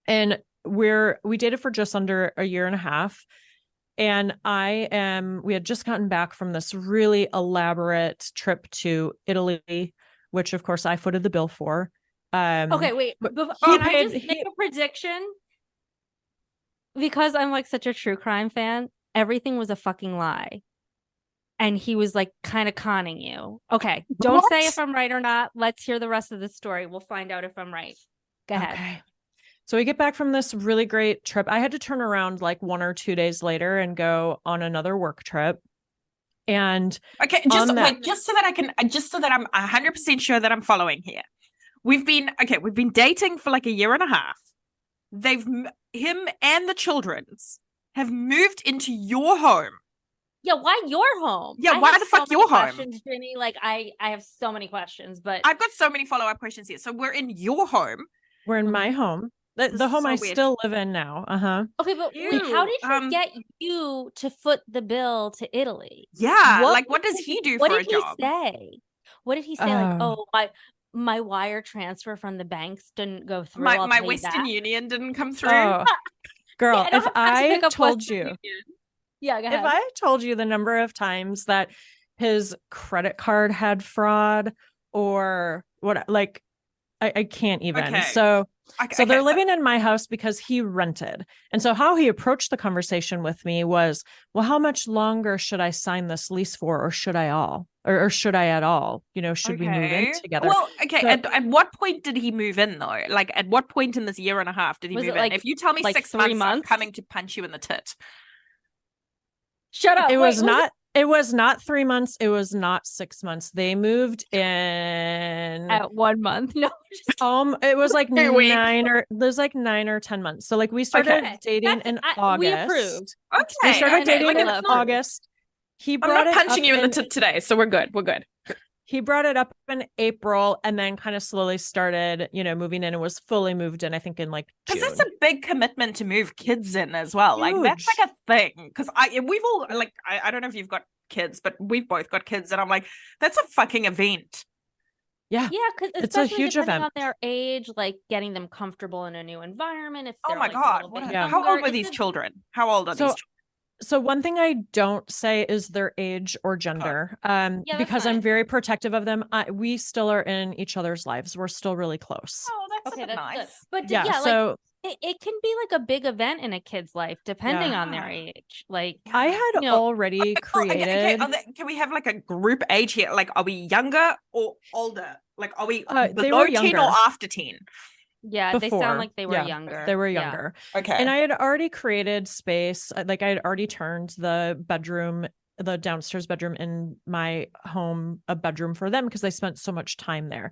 And we dated for just under a year and a half. And we had just gotten back from this really elaborate trip to Italy, which of course I footed the bill for. Okay, wait. Can I just make a prediction? Because I'm like such a true crime fan, everything was a fucking lie. And he was like kind of conning you. Okay, don't say if I'm right or not. Let's hear the rest of the story. We'll find out if I'm right. Go ahead. Okay. So we get back from this really great trip. I had to turn around like 1 or 2 days later and go on another work trip. And okay, just so that I'm 100% sure that I'm following here. We've been dating for like a year and a half. Him and the children's have moved into your home. Yeah, why your home? Yeah, why the fuck your home? Ginny, like I have so many questions, but I've got so many follow-up questions here. So we're in your home. We're in my home. The home I still live in now. Okay, but wait, how did he get you to foot the bill to Italy? Yeah, what does he do for a job? What did he say? Like, oh, my wire transfer from the banks didn't go through. My Western Union didn't come through. Oh. Girl, yeah, if I told you, Union. Yeah, go ahead. If I told you the number of times that his credit card had fraud, or what, like I can't even. Okay. So they're so- living in my house because he rented. And so how he approached the conversation with me was, well, how much longer should I sign this lease for, or should I should I at all? You know, should we move in together? Well, okay. So- at what point did he move in though? Like at what point in this year and a half did he Was move it, in? like- If you tell me like 6 3 months, I'm months? coming to punch you in the tit. Shut up. It Wait, was not. It was not 3 months. It was not 6 months. They moved in at 1 month. No, just it was like 2 weeks. 9 or 10 months. So like we started Okay. dating in August. We approved. Okay. We started okay, dating like, in it's not- August. He I'm brought not it punching up you in the tit today, so we're good. We're good. He brought it up in April, and then kind of slowly started, moving in, and was fully moved in, I think, in like June. Because that's a big commitment to move kids in as well. Like that's Huge. like a thing. Because we've all like I don't know if you've got kids, but we've both got kids, and I'm like, that's a fucking event. Yeah. Yeah, because It's a huge depending event. on their age, like getting them comfortable in a new environment. If Oh they're, my like, a god, little bit how old younger, were these children? How old are So- these children? So one thing I don't say is their age or gender, that's because I'm fine. very protective of them. We still are in each other's lives. We're still really close. Oh, that's Okay, a bit that's good. nice. But Yeah. yeah, So like it can be like a big event in a kid's life, depending on their Yeah. age. Like I had you know, already created. Can we have like a group age here? Like, are we younger or older? Like, are we They below were 10 younger. or after 10? yeah, they before. sound like they were Yeah, younger. They were Yeah. younger. Okay. And I had already created space. Like I had already turned the downstairs bedroom in my home, a bedroom for them, because they spent so much time there.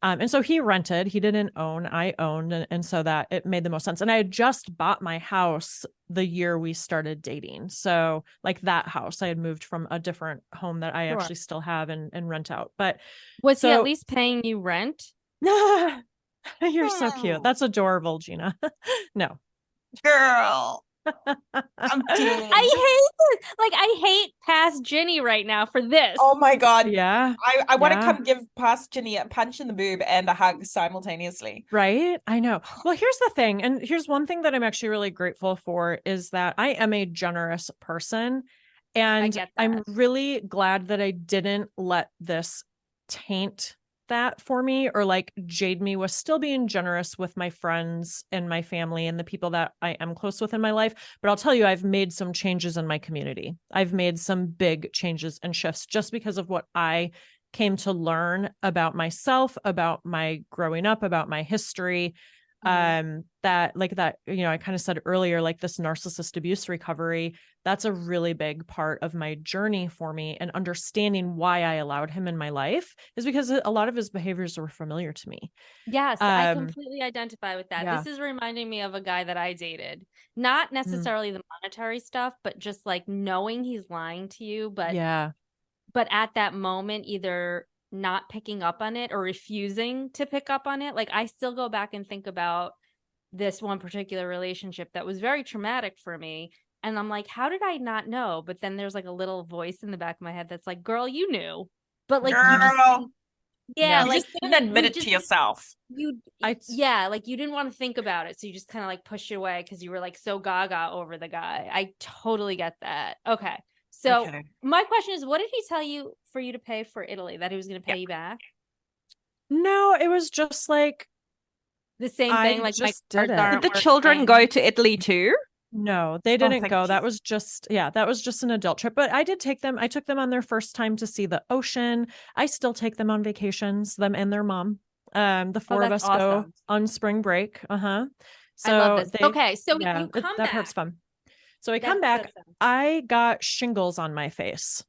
And so he rented, he didn't own, I owned. And so that it made the most sense. And I had just bought my house the year we started dating. So like that house, I had moved from a different home that I Sure. actually still have and rent out. But Was he So- at least paying you rent? you're so cute. That's adorable, Gina. No. Girl. I'm dead. I hate this. Like I hate past Ginny right now for this. Oh my god. Yeah. I want to Yeah. come give past Ginny a punch in the boob and a hug simultaneously. Right. I know. Well, here's the thing. And here's one thing that I'm actually really grateful for is that I am a generous person. And get I'm that. really glad that I didn't let this taint that for me or like jade me with still being generous with my friends and my family and the people that I am close with in my life. But I'll tell you, I've made some changes in my community. I've made some big changes and shifts just because of what I came to learn about myself, about my growing up, about my history. That I kind of said earlier, like this narcissist abuse recovery, that's a really big part of my journey for me. And understanding why I allowed him in my life is because a lot of his behaviors were familiar to me. Yes, I completely identify with that. yeah. This is reminding me of a guy that I dated. Not necessarily the monetary stuff, but just like knowing he's lying to you, but at that moment either not picking up on it or refusing to pick up on it. Like I still go back and think about this one particular relationship that was very traumatic for me. And I'm like, how did I not know? But then there's like a little voice in the back of my head that's like, girl, you knew. But like, you just, Girl. yeah, You like just didn't admit you it just- to yourself. like you didn't want to think about it. So you just kind of like pushed it away because you were like so gaga over the guy. I totally get that. Okay. So my question is, what did he tell you for you to pay for Italy? That he was going to pay you back? No, it was just like, The same I thing, like my just did cards it. aren't Did the children working. go to Italy too? no, they didn't thank go. That Jesus. was just an adult trip. But I did take them. I took them on their first time to see the ocean. I still take them on vacations, them and their mom. The four of us that's go awesome. on spring break. So I love this. Okay, so yeah, you come that back. part's fun. So I come back. I got shingles on my face.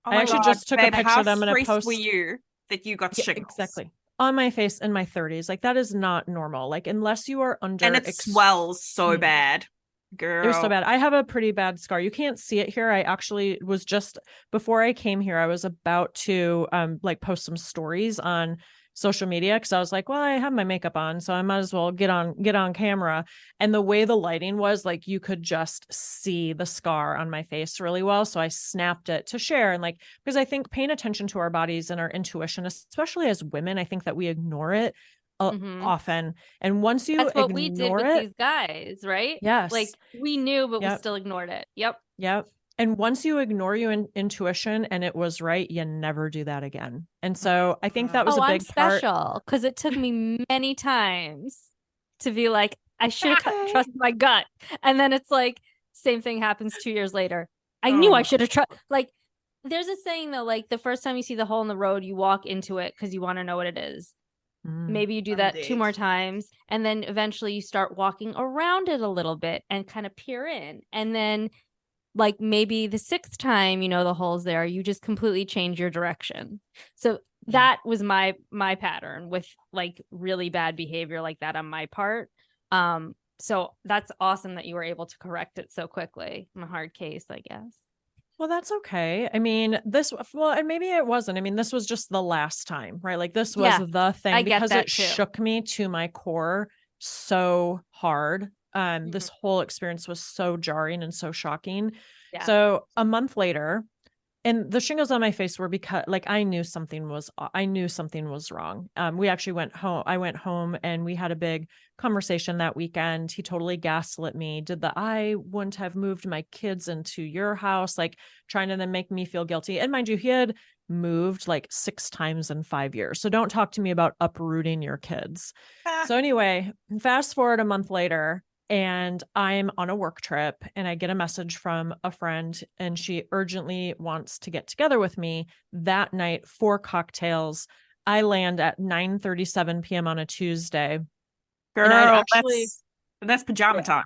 Oh I my actually God, just took a babe, picture how of them in a stressed post. were you that you got Yeah, shingles? exactly. On my face in my 30s. Like that is not normal. Like unless you are under And it swells so bad. Girl. It was so bad. I have a pretty bad scar. You can't see it here. I actually was just before I came here, I was about to like post some stories on social media because I was like, well, I have my makeup on, so I might as well get on camera. And the way the lighting was, like you could just see the scar on my face really well. So I snapped it to share. And like, because I think paying attention to our bodies and our intuition, especially as women, I think that we ignore it often. And once you That's what ignore we did with these guys, right? Yes. Like we knew, but we Yep. still ignored it. Yep. Yep. And once you ignore your intuition and it was right, you never do that again. And so I think that was a I'm big part. special because it took me many times to be like, I should have trusted my gut. And then it's like, same thing happens 2 years later. I knew I should have trusted. Like, there's a saying though, like the first time you see the hole in the road, you walk into it because you want to know what it is. Maybe you do that Indeed. 2 more times. And then eventually you start walking around it a little bit and kind of peer in. And then like maybe the 6th time, you know, the hole's there, you just completely change your direction. So that was my pattern with like really bad behavior like that on my part. So that's awesome that you were able to correct it so quickly. I'm a hard case, I guess. Well, that's okay. I mean, and maybe it wasn't. I mean, this was just the last time, right? Like this was the thing I get because that it too. shook me to my core so hard. This whole experience was so jarring and so shocking. Yeah. So a month later, and the shingles on my face were because like I knew something was wrong. We actually went home. I went home and we had a big conversation that weekend. He totally gaslit me. I wouldn't have moved my kids into your house, like trying to then make me feel guilty. And mind you, he had moved like 6 times in 5 years. So don't talk to me about uprooting your kids. So anyway, fast forward a month later, and I'm on a work trip and I get a message from a friend and she urgently wants to get together with me that night for cocktails. I land at 9:37 p.m. on a Tuesday. Girl, that's pajama time.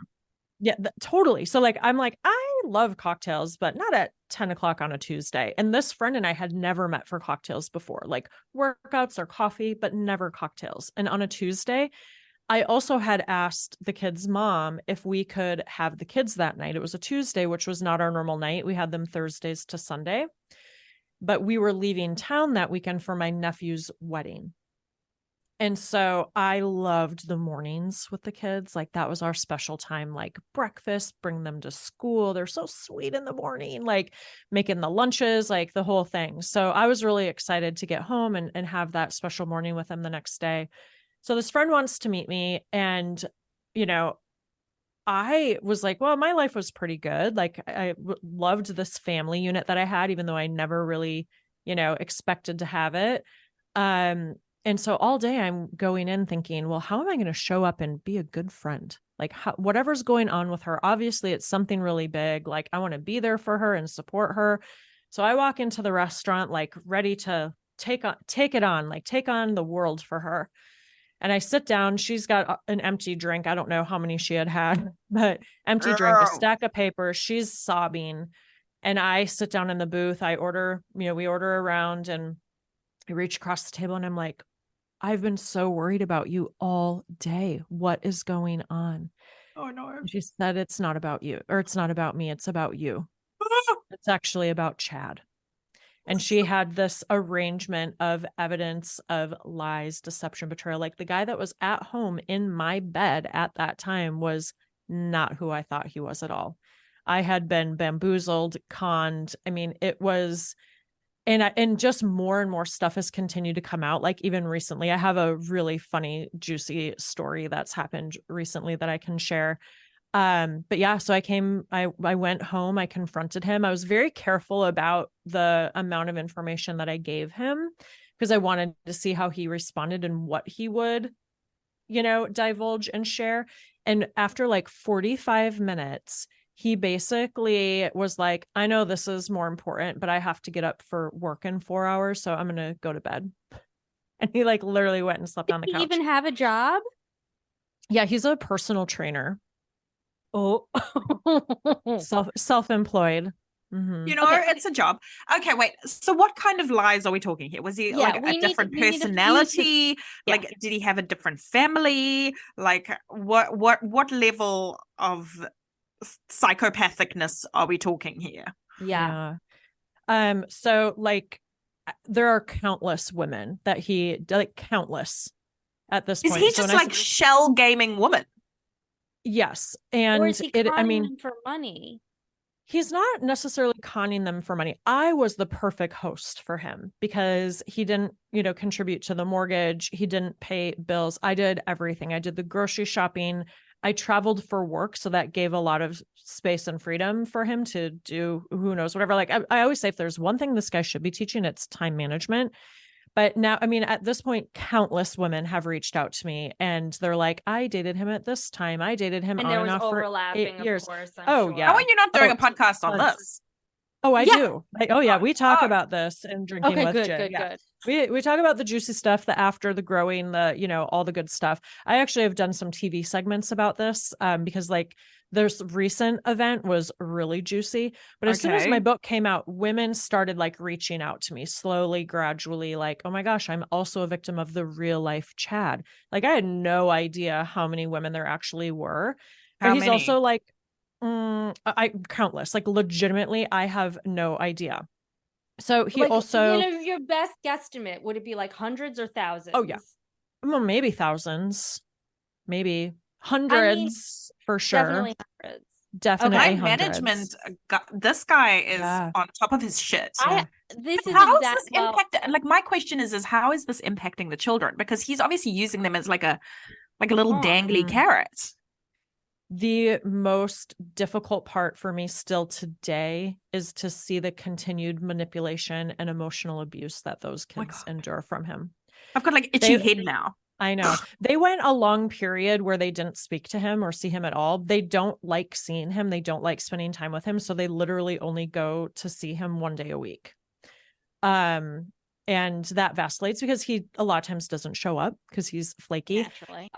Yeah, totally. So like, I'm like, I love cocktails, but not at 10 o'clock on a Tuesday. And this friend and I had never met for cocktails before, like workouts or coffee, but never cocktails. And on a Tuesday, I also had asked the kids' mom if we could have the kids that night. It was a Tuesday, which was not our normal night. We had them Thursdays to Sunday, but we were leaving town that weekend for my nephew's wedding. And so I loved the mornings with the kids. Like that was our special time, like breakfast, bring them to school. They're so sweet in the morning, like making the lunches, like the whole thing. So I was really excited to get home and have that special morning with them the next day. So this friend wants to meet me and, you know, I was like, well, my life was pretty good. Like I loved this family unit that I had, even though I never really, you know, expected to have it. And so all day I'm going in thinking, well, how am I going to show up and be a good friend? Like whatever's going on with her, obviously it's something really big. Like I want to be there for her and support her. So I walk into the restaurant, like ready to take on the world for her. And I sit down, she's got an empty drink. I don't know how many she had, but empty drink, a stack of papers. She's sobbing. And I sit down in the booth. We order around and I reach across the table and I'm like, I've been so worried about you all day. What is going on? Oh no. And she said, it's not about you, or it's not about me. It's about you. It's actually about Chad. And she had this arrangement of evidence of lies, deception, betrayal. Like the guy that was at home in my bed at that time was not who I thought he was at all. I had been bamboozled, conned. I mean, it was, and just more and more stuff has continued to come out. Like even recently, I have a really funny, juicy story that's happened recently that I can share. But yeah, so I went home, I confronted him. I was very careful about the amount of information that I gave him because I wanted to see how he responded and what he would, you know, divulge and share. And after like 45 minutes, he basically was like, I know this is more important, but I have to get up for work in 4 hours. So I'm going to go to bed. And he like literally went and slept on the couch. Did he even have a job? Yeah, he's a personal trainer. Oh, self-employed. Mm-hmm. You know, it's a job. Okay, wait. So what kind of lies are we talking here? Was he like a different personality? Like, did he have a different family? Like, what level of psychopathicness are we talking here? Yeah. So like, there are countless women that he like countless at this point. Is he just like shell gaming women? Yes. And or is he conning them for money? He's not necessarily conning them for money. I was the perfect host for him because he didn't, you know, contribute to the mortgage. He didn't pay bills. I did everything. I did the grocery shopping. I traveled for work, so that gave a lot of space and freedom for him to do who knows whatever. Like I always say, if there's one thing this guy should be teaching, it's time management. But now, I mean, at this point, countless women have reached out to me and they're like, I dated him at this time. I dated him And on there and was off for overlapping, 8 years. of course. Oh, sure. yeah. How are you not doing Oh, a podcast on tons. this? Oh, I Yeah. do. Oh, yeah. We talk about this and drinking Okay, with good, Jim. good, Yeah. good. We talk about the juicy stuff, the after, the growing, the, you know, all the good stuff. I actually have done some TV segments about this because like this recent event was really juicy. But as soon as my book came out, women started like reaching out to me slowly, gradually, like, oh my gosh, I'm also a victim of the real life Chad. Like I had no idea how many women there actually were. But How he's many? also like, I countless, like legitimately, I have no idea. So he Like, also, you know, your best guesstimate, would it be like hundreds or thousands? Oh, yeah. well, maybe thousands, maybe hundreds for sure. Definitely hundreds. Definitely My hundreds. management, this guy is Yeah. on top of his shit. This is How is exactly this impacting? Like my question is how is this impacting the children? Because he's obviously using them as like a little dangly carrot. The most difficult part for me still today is to see the continued manipulation and emotional abuse that those kids endure from him. I've got like itchy head now. I know. They went a long period where they didn't speak to him or see him at all. They don't like seeing him. They don't like spending time with him. So they literally only go to see him 1 day a week. And that vacillates because he a lot of times doesn't show up because he's flaky. Naturally.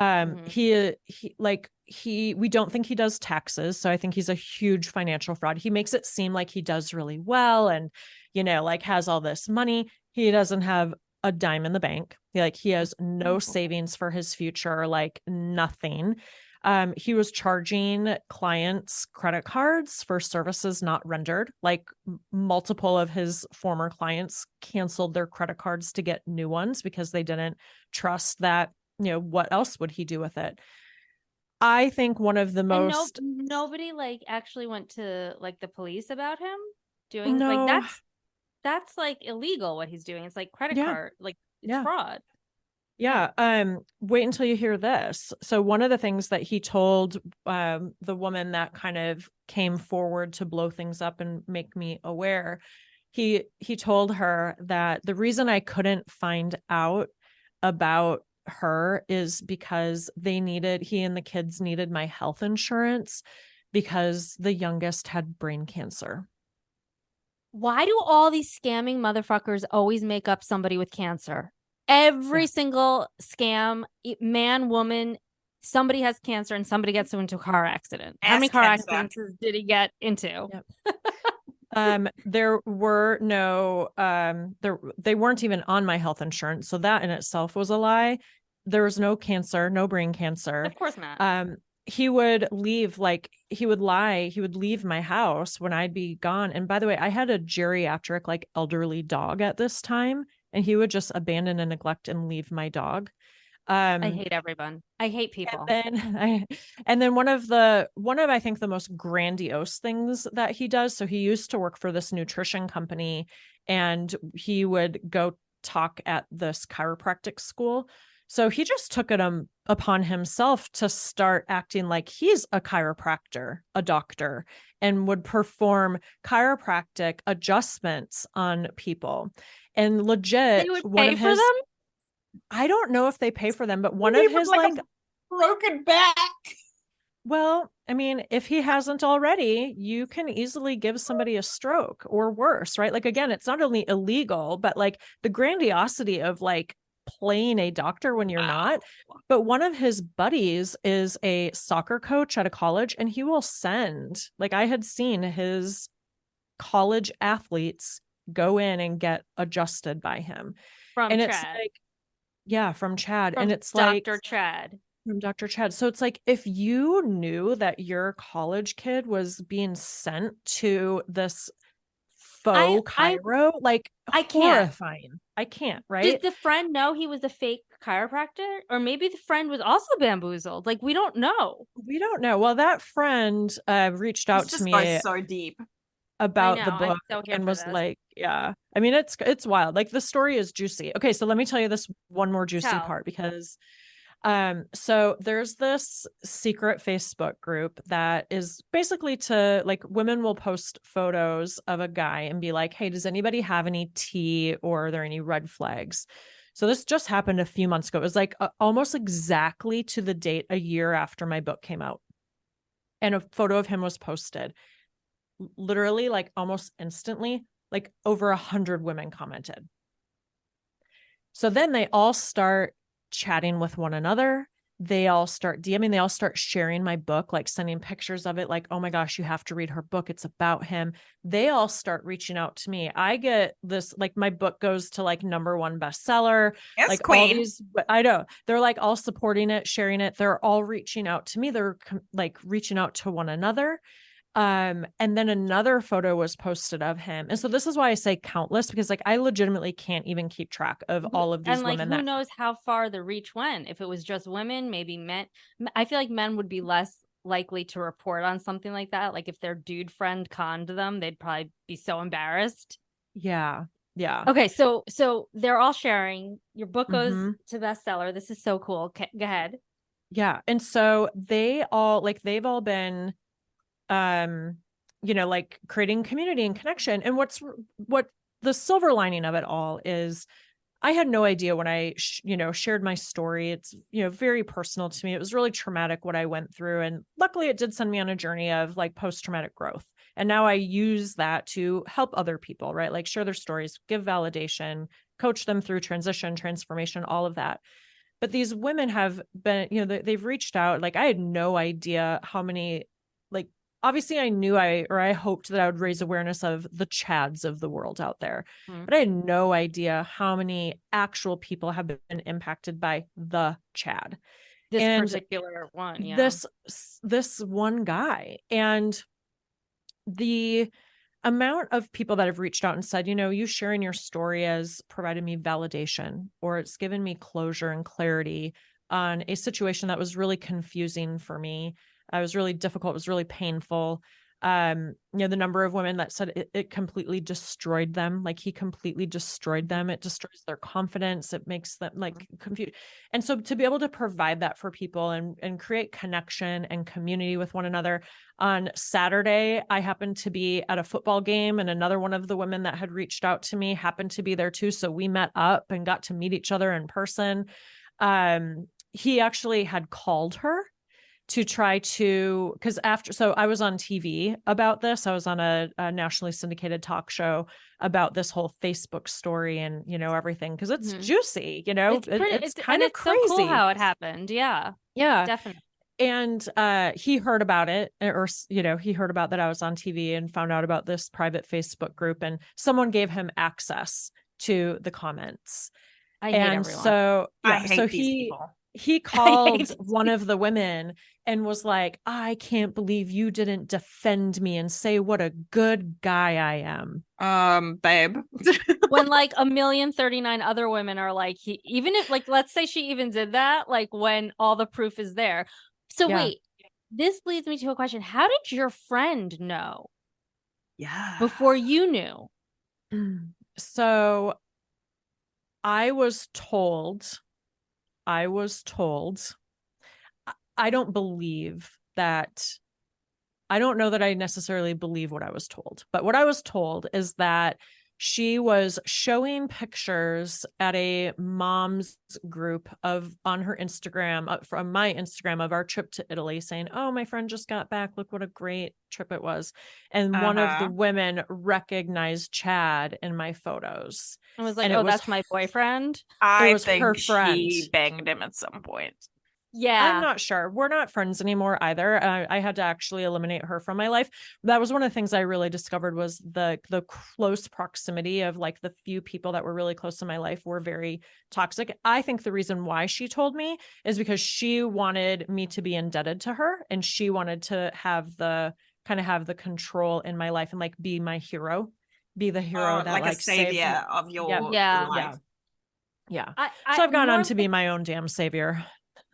We don't think he does taxes. So I think he's a huge financial fraud. He makes it seem like he does really well and, you know, like has all this money. He doesn't have a dime in the bank. He has no savings for his future, like nothing. He was charging clients credit cards for services not rendered. Like multiple of his former clients canceled their credit cards to get new ones because they didn't trust that, you know, what else would he do with it? I think one of the most nobody like actually went to like the police about him doing No. like that's like illegal what he's doing. It's like credit card, like it's fraud. Yeah. Wait until you hear this. So one of the things that he told the woman that kind of came forward to blow things up and make me aware, he told her that the reason I couldn't find out about her is because he and the kids needed my health insurance because the youngest had brain cancer. Why do all these scamming motherfuckers always make up somebody with cancer? Every single scam, man, woman, somebody has cancer and somebody gets into a car accident. How many car accidents did he get into? There were no, they weren't even on my health insurance. So that in itself was a lie. There was no cancer, no brain cancer. Of course not. He would leave, like he would lie. He would leave my house when I'd be gone. And by the way, I had a geriatric, like elderly dog at this time. And he would just abandon and neglect and leave my dog. I hate everyone. I hate people. And then one of I think the most grandiose things that he does. So he used to work for this nutrition company and he would go talk at this chiropractic school. So he just took it upon himself to start acting like he's a chiropractor, a doctor, and would perform chiropractic adjustments on people. And legit, they would pay for them? I don't know if they pay for them, but one of his like broken back. Well, I mean, if he hasn't already, you can easily give somebody a stroke or worse, right? Like, again, it's not only illegal, but like the grandiosity of like playing a doctor when you're not. But one of his buddies is a soccer coach at a college, and he will send, like I had seen his college athletes go in and get adjusted by him. From and Chad. It's like, yeah, from Chad. From and it's Dr. like Chad. From Dr. Chad. So it's like, if you knew that your college kid was being sent to this faux chiro, I can't. Horrifying. I can't, right? Did the friend know he was a fake chiropractor? Or maybe the friend was also bamboozled. Like, we don't know. We don't know. Well, that friend reached out to me goes so deep about the book and was like, yeah, I mean, it's wild. Like the story is juicy. Okay. So let me tell you this one more juicy part, because So there's this secret Facebook group that is basically to like women will post photos of a guy and be like, hey, does anybody have any tea or are there any red flags? So this just happened a few months ago. It was like almost exactly to the date a year after my book came out. And a photo of him was posted. Literally, like almost instantly, like over 100 women commented. So then they all start chatting with one another. They all start DMing, they all start sharing my book, like sending pictures of it, like, oh my gosh, you have to read her book. It's about him. They all start reaching out to me. I get this, like my book goes to like #1 bestseller. Yes, like queen. all these, I know they're like all supporting it, sharing it. They're all reaching out to me. They're like reaching out to one another. And then another photo was posted of him. And so this is why I say countless, because like I legitimately can't even keep track of all of these and like women. who knows how far the reach went. If it was just women, maybe men. I feel like men would be less likely to report on something like that. Like if their dude friend conned them, they'd probably be so embarrassed. Yeah. Okay, so they're all sharing. Your book goes Mhm. to bestseller. This is so cool. Okay, go ahead. Yeah. And so they've all been like creating community and connection. And what the silver lining of it all is, I had no idea when I shared my story. It's very personal to me. It was really traumatic what I went through, and luckily it did send me on a journey of like post-traumatic growth. And now I use that to help other people, right? Like share their stories, give validation, coach them through transition, transformation, all of that. But these women have been, they've reached out. Like I had no idea how many, like, obviously I knew I hoped that I would raise awareness of the Chads of the world out there, but I had no idea how many actual people have been impacted by the Chad. This particular one. Yeah. This one guy. And the amount of people that have reached out and said, you sharing your story has provided me validation, or it's given me closure and clarity on a situation that was really confusing for me. It was really difficult. It was really painful. The number of women that said it completely destroyed them. Like he completely destroyed them. It destroys their confidence. It makes them like confused. And so to be able to provide that for people and create connection and community with one another. On Saturday, I happened to be at a football game, and another one of the women that had reached out to me happened to be there too. So we met up and got to meet each other in person. He actually had called her to try to, because so I was on TV about this. I was on a nationally syndicated talk show about this whole Facebook story and, everything. Cause it's juicy, it's kind of crazy. So cool how it happened. Yeah. Yeah. Definitely. And he heard about it, or, he heard about that I was on TV and found out about this private Facebook group, and someone gave him access to the comments. I hate everyone. So, yeah, I hate these people. He called one of the women and was like, I can't believe you didn't defend me and say what a good guy I am. Babe. When like 1,039 other women are like, even if like, let's say she even did that, like when all the proof is there. So wait, this leads me to a question. How did your friend know? Yeah. Before you knew? So I was told, I don't believe that. I don't know that I necessarily believe what I was told, but what I was told is that she was showing pictures at a mom's group on her Instagram, from my Instagram, of our trip to Italy, saying, oh, my friend just got back. Look what a great trip it was. And one of the women recognized Chad in my photos. I was like, that's my boyfriend. I think her friend. She banged him at some point. Yeah. I'm not sure. We're not friends anymore either. I had to actually eliminate her from my life. That was one of the things I really discovered, was the close proximity of like the few people that were really close to my life were very toxic. I think the reason why she told me is because she wanted me to be indebted to her, and she wanted to have the control in my life and like be my hero, be the hero that like a savior of your life. Yeah. So I've gone on to be my own damn savior.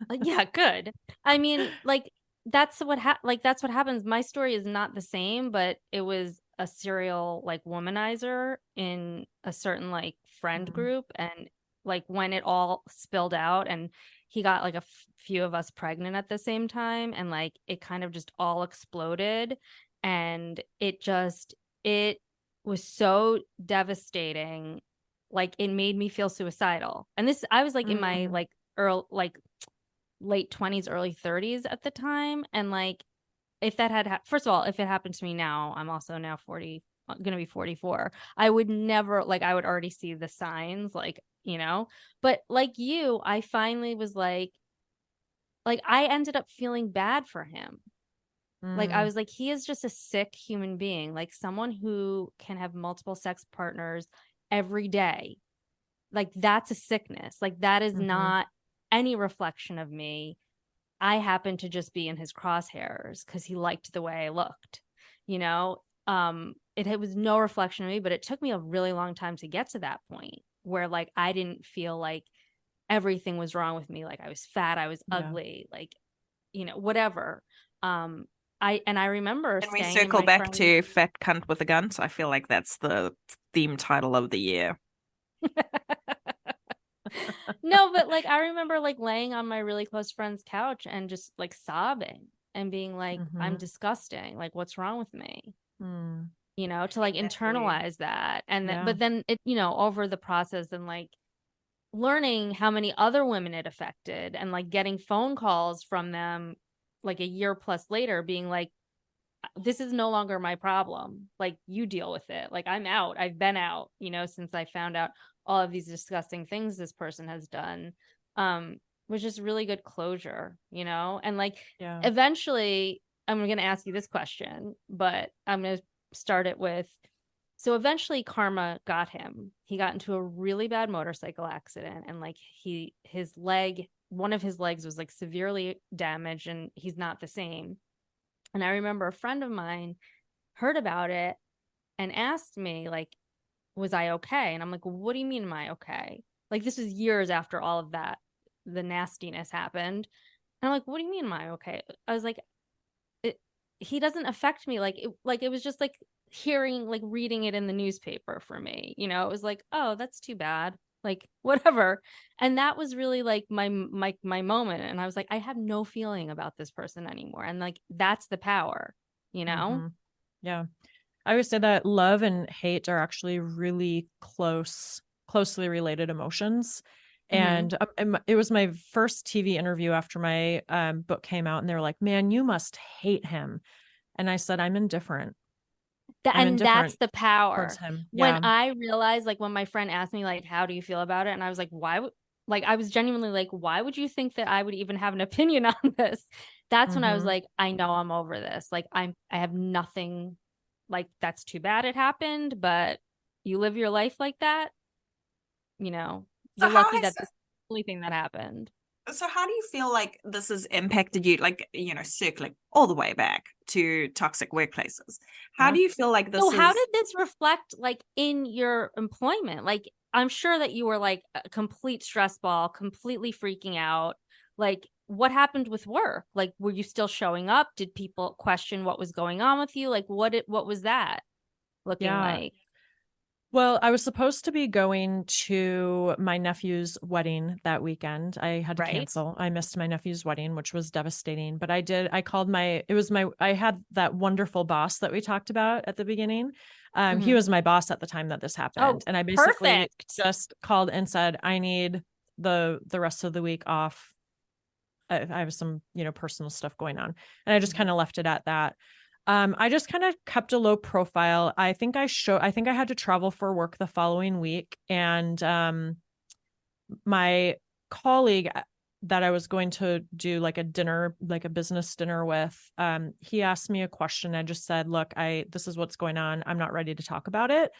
Yeah, good. I mean, like that's what happens. My story is not the same, but it was a serial like womanizer in a certain like friend group, and like when it all spilled out and he got like a few of us pregnant at the same time, and like it kind of just all exploded, and it was so devastating. Like it made me feel suicidal. And this, I was like in my like late 20s, early 30s at the time. And like, if that had, first of all, if it happened to me now, I'm also now 40, going to be 44. I would never, like, I would already see the signs, like, you know, but like you, I finally was like I ended up feeling bad for him. Like I was like, he is just a sick human being, like someone who can have multiple sex partners every day. Like that's a sickness. Like that is not any reflection of me. I happened to just be in his crosshairs because he liked the way I looked, you know? It was no reflection of me, but it took me a really long time to get to that point where like I didn't feel like everything was wrong with me. Like I was fat, I was ugly, like, you know, whatever. I remember Can we staying circle in my back friend's... to Fat Cunt with a Gun? So I feel like that's the theme title of the year. No, but like I remember like laying on my really close friend's couch and just like sobbing and being like, I'm disgusting. Like, what's wrong with me? You know, to like internalize that. And then, but then it, you know, over the process and like learning how many other women it affected and like getting phone calls from them like a year plus later being like, this is no longer my problem. Like you deal with it. Like I'm out. I've been out, you know, since I found out all of these disgusting things this person has done. Was just really good closure, you know? And like eventually I'm going to ask you this question, but I'm going to start it with, so eventually karma got him. He got into a really bad motorcycle accident and like one of his legs was like severely damaged and he's not the same. And I remember a friend of mine heard about it and asked me, like, was I okay? And I'm like, well, what do you mean, am I okay? Like, this was years after all of that, the nastiness happened. And I'm like, what do you mean, am I okay? I was like, he doesn't affect me. Like it was just like hearing, like reading it in the newspaper for me. You know, it was like, oh, that's too bad. Like, whatever. And that was really like my moment. And I was like, I have no feeling about this person anymore. And like, that's the power, you know? Yeah. I always say that love and hate are actually really closely related emotions. And it was my first TV interview after my book came out. And they were like, man, you must hate him. And I said, I'm indifferent. And that's the power. Towards him. When I realized, like, when my friend asked me, like, how do you feel about it? And I was like, I was genuinely like, why would you think that I would even have an opinion on this? That's when I was like, I know I'm over this. Like, I have nothing, like, that's too bad it happened, but you live your life like that, you know, So you're lucky that this is the only thing that happened. So how do you feel like this has impacted you, like, you know, circling all the way back to toxic workplaces? How do you feel like this how did this reflect, like, in your employment? Like, I'm sure that you were, like, a complete stress ball, completely freaking out. Like, what happened with work? Like, were you still showing up? Did people question what was going on with you? Like, what was that looking like? Well, I was supposed to be going to my nephew's wedding that weekend. I had to cancel. I missed my nephew's wedding, which was devastating. But I had that wonderful boss that we talked about at the beginning. He was my boss at the time that this happened. And I basically just called and said, I need the rest of the week off. I have some, you know, personal stuff going on. And I just kind of left it at that. I just kind of kept a low profile. I think I had to travel for work the following week. And my colleague that I was going to do like a dinner, like a business dinner with, he asked me a question. I just said, look, this is what's going on. I'm not ready to talk about it.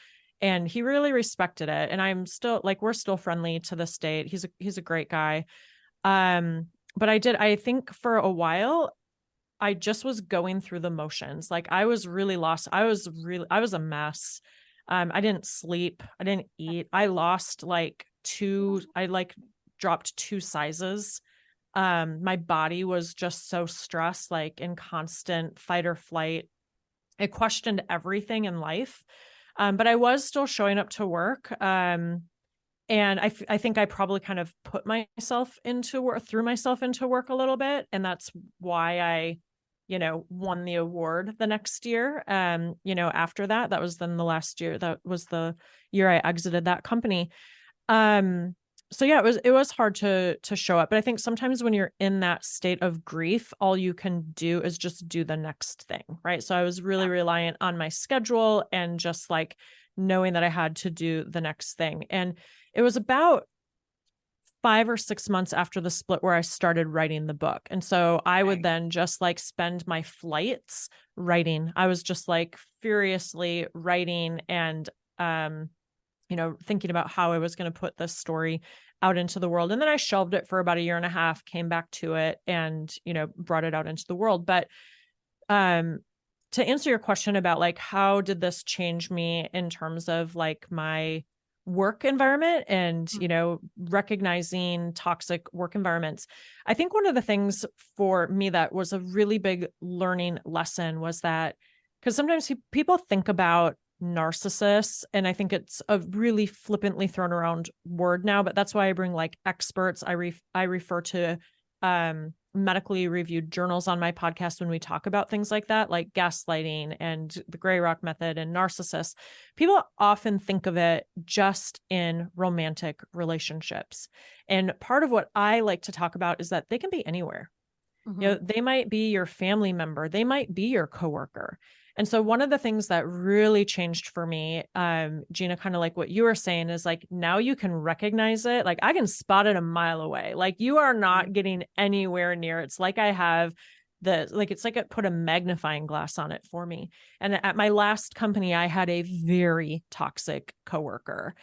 And he really respected it. And I'm still like, we're still friendly to this date. He's a great guy. But I think for a while, I just was going through the motions. Like I was really lost. I was a mess. I didn't sleep. I didn't eat. I lost dropped 2 sizes. My body was just so stressed, like in constant fight or flight. I questioned everything in life. But I was still showing up to work. And I think I probably kind of put myself into work, threw myself into work a little bit. And that's why I, won the award the next year. After that was then the last year, that was the year I exited that company. So yeah, it was hard to show up, but I think sometimes when you're in that state of grief, all you can do is just do the next thing. Right. So I was really reliant on my schedule and just like knowing that I had to do the next thing. And it was about 5 or 6 months after the split where I started writing the book. And so I would then just like spend my flights writing. I was just like furiously writing and, thinking about how I was going to put this story out into the world. And then I shelved it for about a year and a half, came back to it and, brought it out into the world. But, to answer your question about like, how did this change me in terms of like my work environment and, recognizing toxic work environments. I think one of the things for me that was a really big learning lesson was that, because sometimes people think about narcissists, and I think it's a really flippantly thrown around word now, but that's why I bring like experts. I refer to, medically reviewed journals on my podcast when we talk about things like that, like gaslighting and the gray rock method and narcissists. People often think of it just in romantic relationships. And part of what I like to talk about is that they can be anywhere. They might be your family member. They might be your coworker. And so one of the things that really changed for me, Gina, kind of like what you were saying is like, now you can recognize it. Like I can spot it a mile away. Like you are not getting anywhere near. It's like I have it's like it put a magnifying glass on it for me. And at my last company, I had a very toxic coworker.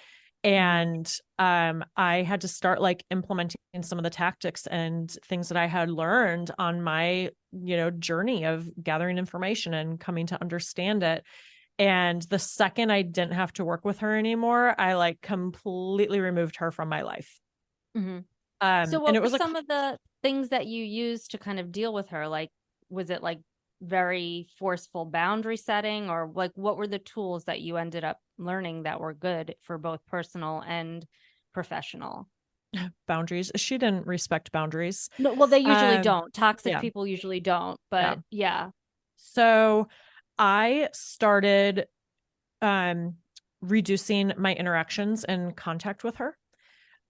And I had to start like implementing some of the tactics and things that I had learned on my, journey of gathering information and coming to understand it. And the second I didn't have to work with her anymore, I like completely removed her from my life. So and what it were was some of the things that you used to kind of deal with her? Like, was it like very forceful boundary setting, or like what were the tools that you ended up learning that were good for both personal and professional? Boundaries. She didn't respect boundaries. No, well, they usually don't. Toxic people usually don't, but yeah. So I started reducing my interactions and contact with her.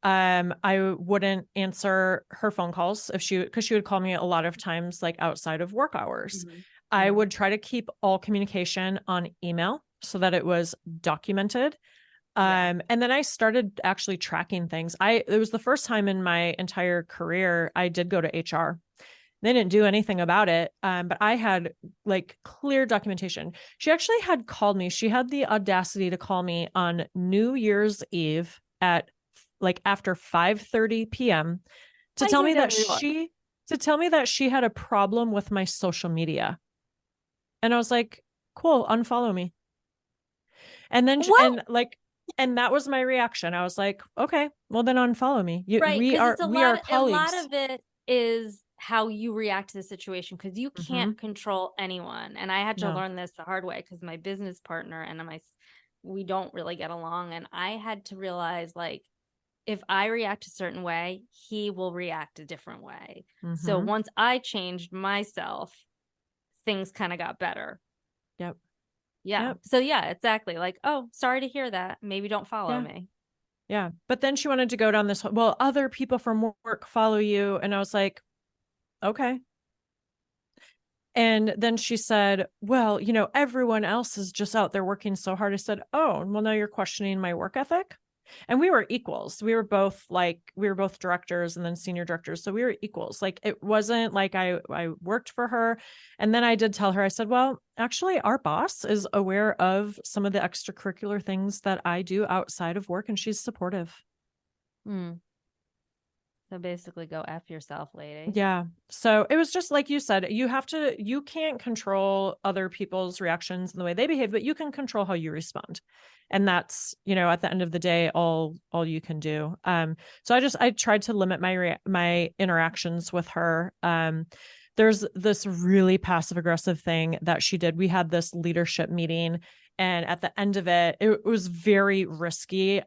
I wouldn't answer her phone calls because she would call me a lot of times like outside of work hours. I would try to keep all communication on email so that it was documented. And then I started actually tracking things. It was the first time in my entire career I did go to HR. They didn't do anything about it. But I had like clear documentation. She actually had called me. She had the audacity to call me on New Year's Eve at like after 5:30 p.m. to tell me that she had a problem with my social media. And I was like, cool, unfollow me. And then and that was my reaction. I was like, okay, well then unfollow me. We are colleagues. A lot of it is how you react to the situation, because you can't control anyone. And I had to learn this the hard way because my business partner and we don't really get along. And I had to realize like, if I react a certain way, he will react a different way. So once I changed myself, things kind of got better. Yep. Yeah. Yep. So yeah, exactly. Like, oh, sorry to hear that. Maybe don't follow me. Yeah. But then she wanted to go down this, well, other people from work follow you. And I was like, okay. And then she said, well, everyone else is just out there working so hard. I said, oh, well, now you're questioning my work ethic. And we were equals. We were both directors and then senior directors. So we were equals. Like, it wasn't like I worked for her. And then I did tell her, I said, well, actually our boss is aware of some of the extracurricular things that I do outside of work, and she's supportive. So basically go F yourself, lady. Yeah. So it was just like you said, you can't control other people's reactions and the way they behave, but you can control how you respond. And that's, at the end of the day, all you can do. So I tried to limit my interactions with her. There's this really passive aggressive thing that she did. We had this leadership meeting, and at the end of it, it was very risky.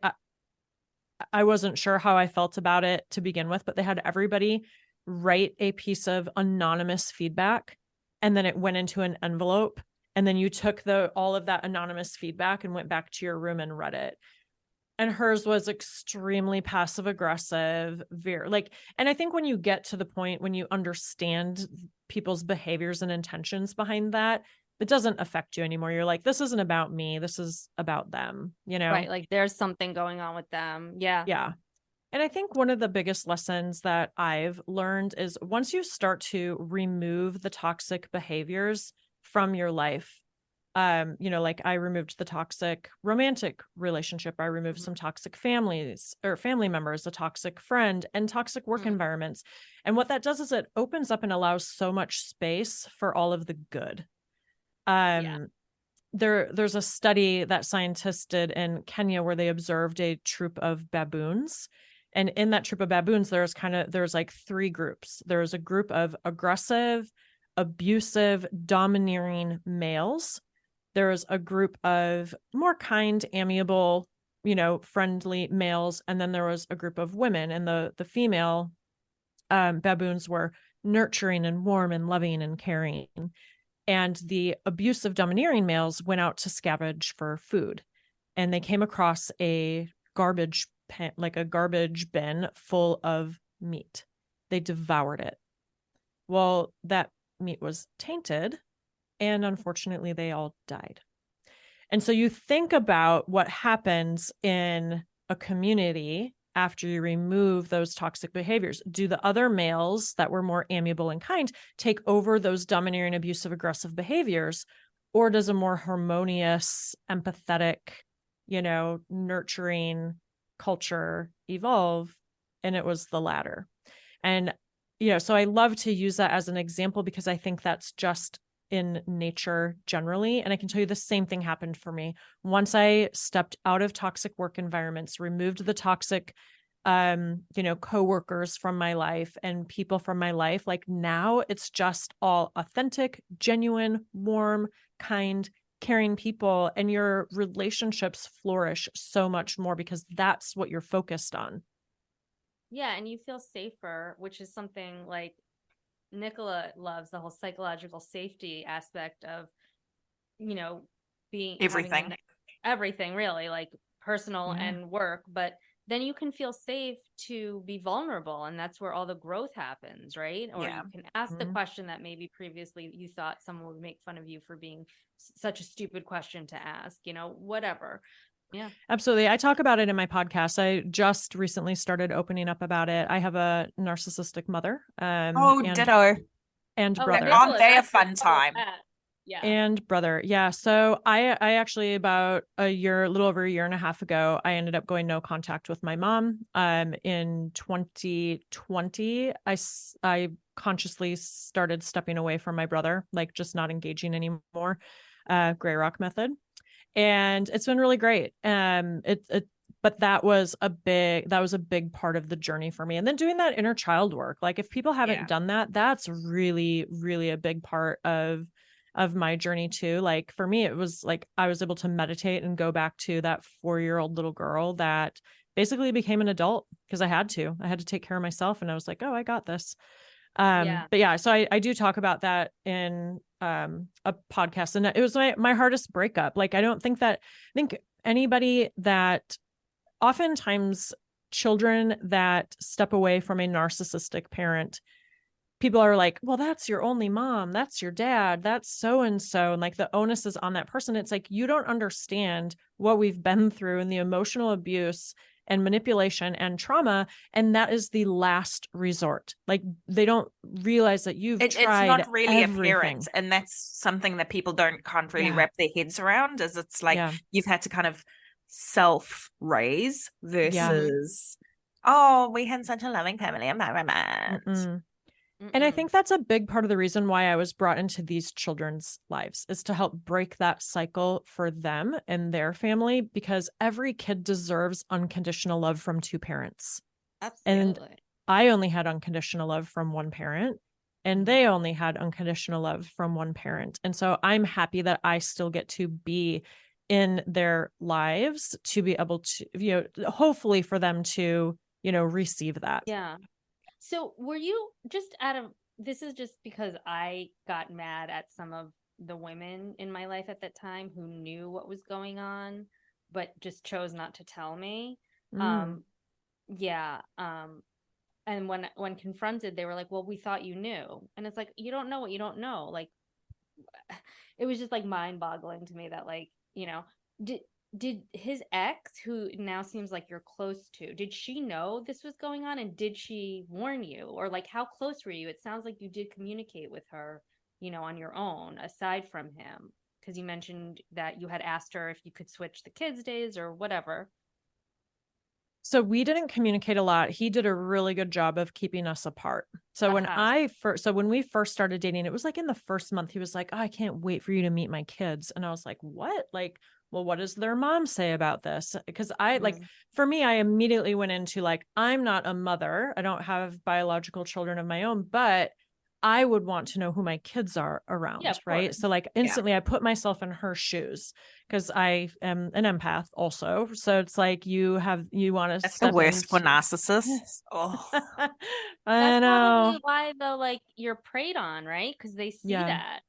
I wasn't sure how I felt about it to begin with, but they had everybody write a piece of anonymous feedback, and then it went into an envelope. And then you took all of that anonymous feedback and went back to your room and read it. And hers was extremely passive aggressive, and I think when you get to the point when you understand people's behaviors and intentions behind that, it doesn't affect you anymore. You're like, this isn't about me. This is about them, Right. Like there's something going on with them. Yeah. Yeah. And I think one of the biggest lessons that I've learned is once you start to remove the toxic behaviors from your life, like I removed the toxic romantic relationship. I removed some toxic family members, a toxic friend, and toxic work environments. And what that does is it opens up and allows so much space for all of the good. There's a study that scientists did in Kenya where they observed a troop of baboons. And in that troop of baboons, there's like three groups. There's a group of aggressive, abusive, domineering males. There's a group of more kind, amiable, friendly males. And then there was a group of women, and the female baboons were nurturing and warm and loving and caring. And the abusive, domineering males went out to scavenge for food, and they came across a garbage bin full of meat. They devoured it. Well, that meat was tainted, and unfortunately they all died. And so you think about what happens in a community after you remove those toxic behaviors. Do the other males that were more amiable and kind take over those domineering, abusive, aggressive behaviors? Or does a more harmonious, empathetic, nurturing culture evolve? And it was the latter. And, so I love to use that as an example because I think that's just in nature generally. And I can tell you the same thing happened for me. Once I stepped out of toxic work environments, removed the toxic, coworkers from my life and people from my life, like now it's just all authentic, genuine, warm, kind, caring people. And your relationships flourish so much more because that's what you're focused on. Yeah. And you feel safer, which is something like Nicola loves, the whole psychological safety aspect of, being everything really, like personal and work, but then you can feel safe to be vulnerable, and that's where all the growth happens, right? Or you can ask the question that maybe previously you thought someone would make fun of you for being such a stupid question to ask, whatever. Yeah, absolutely. I talk about it in my podcast. I just recently started opening up about it. I have a narcissistic mother. Ditto. And brother. Aren't they a fun time? Yeah. And brother. Yeah. So I actually about a little over a year and a half ago, I ended up going no contact with my mom. In 2020, I consciously started stepping away from my brother, like just not engaging anymore. Gray rock method. And it's been really great. But that was a big part of the journey for me. And then doing that inner child work, like if people haven't done that, that's really, really a big part of my journey too. Like for me, it was like, I was able to meditate and go back to that 4-year-old little girl that basically became an adult because I had to take care of myself. And I was like, oh, I got this. But yeah, so I do talk about that in a podcast, and it was my hardest breakup. Like, I think anybody that oftentimes children that step away from a narcissistic parent, people are like, well, that's your only mom. That's your dad. That's so-and-so. And like the onus is on that person. It's like, you don't understand what we've been through and the emotional abuse and manipulation and trauma. And that is the last resort. Like they don't realize that tried it's not really everything. a parent. And that's something that people can't really wrap their heads around, is it's like you've had to kind of self-raise versus, we had such a loving family environment. And I think that's a big part of the reason why I was brought into these children's lives, is to help break that cycle for them and their family, because every kid deserves unconditional love from two parents. Absolutely. And I only had unconditional love from one parent, and they only had unconditional love from one parent. And so I'm happy that I still get to be in their lives to be able to, hopefully for them to, receive that. Yeah. So were you just this is just because I got mad at some of the women in my life at that time who knew what was going on, but just chose not to tell me. Yeah. And when confronted, they were like, well, we thought you knew. And it's like, you don't know what you don't know. Like, it was just like mind boggling to me that, like, did his ex, who now seems like you're close to, did she know this was going on, and did she warn you, or like how close were you? It sounds like you did communicate with her, on your own aside from him, because you mentioned that you had asked her if you could switch the kids' days or whatever. So we didn't communicate a lot. He did a really good job of keeping us apart. So when we first started dating, it was like in the first month, he was like, oh, I can't wait for you to meet my kids. And I was like, what? Like, well, what does their mom say about this? Because for me, I immediately went into like, I'm not a mother. I don't have biological children of my own, but I would want to know who my kids are around. Yeah, right. Course. So like instantly I put myself in her shoes because I am an empath also. So it's like you want to. That's the worst for narcissists. Oh, that's probably why though, like you're preyed on, right? Because they see that.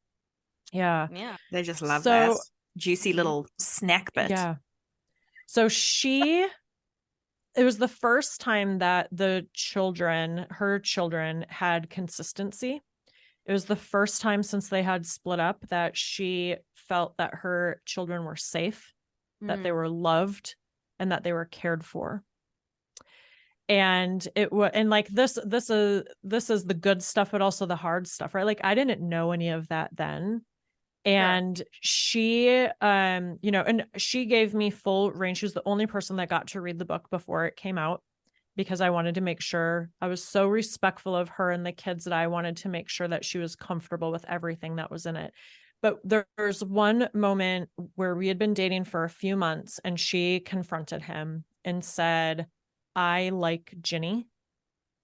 Yeah. Yeah. They just love that juicy little snack bit. Yeah. So it was the first time that her children had consistency. It was the first time since they had split up that she felt that her children were safe, that they were loved, and that they were cared for. And like this is the good stuff, but also the hard stuff, right? Like I didn't know any of that then. And she, and she gave me full range. She was the only person that got to read the book before it came out, because I wanted to make sure I was so respectful of her and the kids that I wanted to make sure that she was comfortable with everything that was in it. But there's one moment where we had been dating for a few months and she confronted him and said, I like Ginny.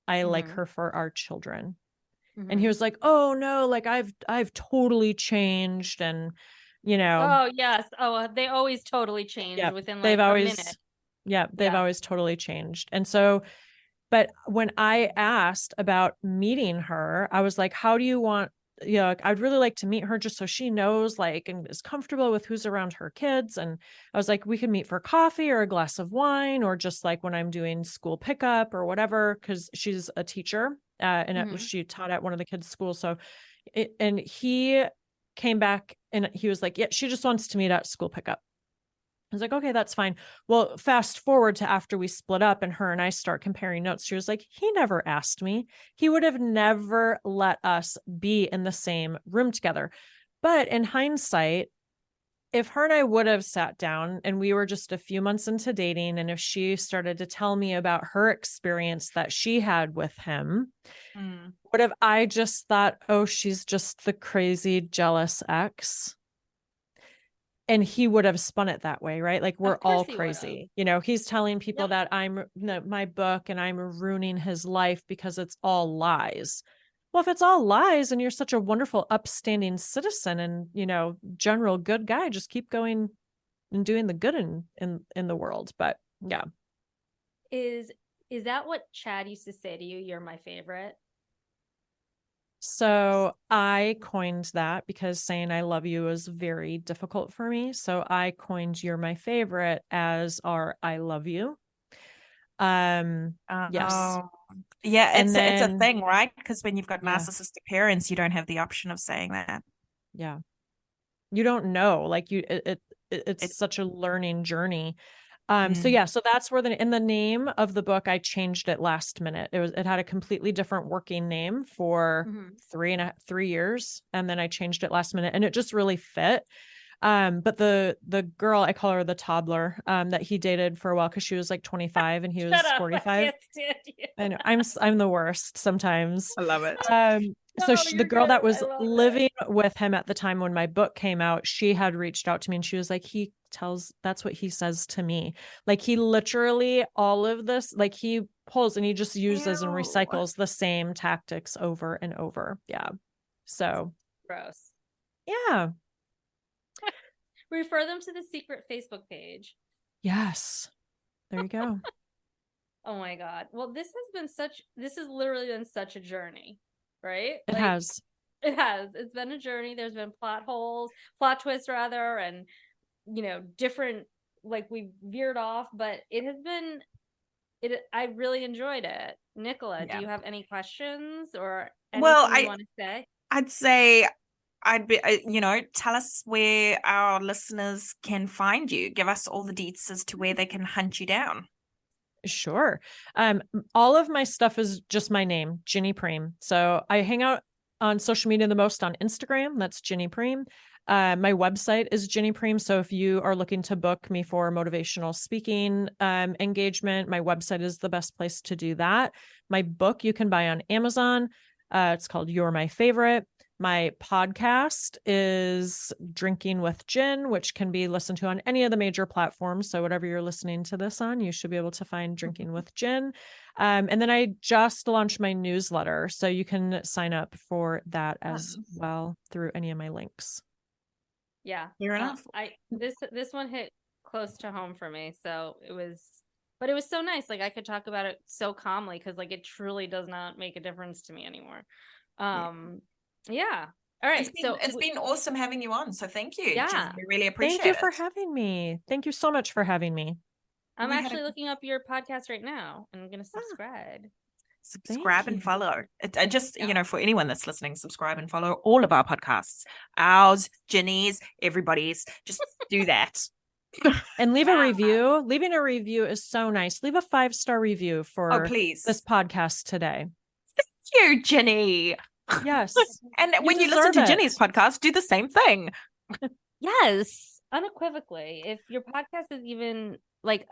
I like her for our children. And he was like, oh no, like I've totally changed. And, Oh yes. Oh, they always totally change within like a minute. Yeah. They've always totally changed. And so, but when I asked about meeting her, I was like, how do you want, I'd really like to meet her just so she knows, like, and is comfortable with who's around her kids. And I was like, we could meet for coffee or a glass of wine, or just like when I'm doing school pickup or whatever, because she's a teacher. She taught at one of the kids' schools. So, and he came back and he was like, yeah, she just wants to meet at school pickup. I was like, okay, that's fine. Well, fast forward to after we split up and her and I start comparing notes. She was like, he never asked me. He would have never let us be in the same room together. But in hindsight, if her and I would have sat down and we were just a few months into dating, and if she started to tell me about her experience that she had with him, would have I just thought, oh, she's just the crazy, jealous ex? And he would have spun it that way, right? Like we're all crazy. He's telling people that I'm my book and I'm ruining his life because it's all lies. Well, if it's all lies and you're such a wonderful, upstanding citizen and, general good guy, just keep going and doing the good in the world. But yeah. Is that what Chad used to say to you? You're my favorite. So I coined that because saying I love you is very difficult for me. So I coined you're my favorite as our I love you. Yes. Yeah, it's a thing, right? Because when you've got narcissistic parents, you don't have the option of saying that. Yeah. You don't know, like it's such a learning journey. So that's where in the name of the book, I changed it last minute. It had a completely different working name for 3 years. And then I changed it last minute and it just really fit. But the girl, I call her the toddler, that he dated for a while, cause she was like 25 and he was 45. I know I'm the worst sometimes. I love it. So the girl that was living with him at the time when my book came out, she had reached out to me and she was like, that's what he says to me. Like he literally all of this, like he pulls and he just uses and recycles the same tactics over and over. Yeah. So gross. Yeah. Refer them to the secret Facebook page. Yes. There you go. Oh my God. Well, this has literally been such a journey, right? It has. It has. It's been a journey. There's been plot twists rather, and different, like we veered off, but I really enjoyed it. Nicola, do you have any questions or anything you want to say? I'd say tell us where our listeners can find you. Give us all the deets as to where they can hunt you down. Sure. All of my stuff is just my name, Ginny Preem. So I hang out on social media the most on Instagram. That's Ginny Preem. My website is Ginny Preem. So if you are looking to book me for motivational speaking engagement, my website is the best place to do that. My book you can buy on Amazon. It's called You're My Favorite. My podcast is Drinking with Gin, which can be listened to on any of the major platforms. So whatever you're listening to this on, you should be able to find Drinking with Gin. And then I just launched my newsletter, so you can sign up for that as well through any of my links. Yeah, fair enough. This one hit close to home for me, so it was so nice. Like I could talk about it so calmly because like it truly does not make a difference to me anymore. Yeah. All right. It's been awesome having you on. So thank you. Yeah. Jen. We really appreciate it. Thank you for having me. Thank you so much for having me. I'm actually looking up your podcast right now and I'm going to subscribe. Subscribe and follow. I just, for anyone that's listening, subscribe and follow all of our podcasts. Ours, Ginny's, everybody's. Just do that. And leave a review. Leaving a review is so nice. Leave a 5-star review for please. This podcast today. Thank you, Ginny. Yes. And when you listen to Ginny's podcast, do the same thing. Yes, unequivocally. If your podcast is even like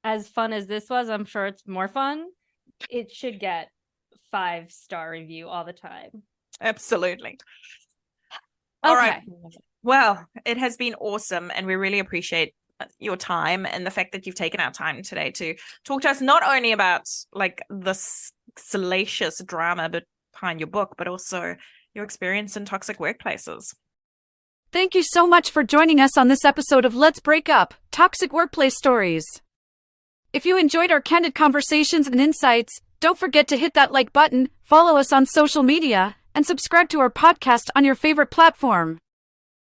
as fun as this was, I'm sure it's more fun. It should get 5-star review all the time. Absolutely. Okay. All right. Well, it has been awesome, and we really appreciate your time and the fact that you've taken our time today to talk to us not only about like the salacious drama behind your book, but also your experience in toxic workplaces. Thank you so much for joining us on this episode of Let's Break Up, Toxic Workplace Stories. If you enjoyed our candid conversations and insights, don't forget to hit that like button, follow us on social media, and subscribe to our podcast on your favorite platform.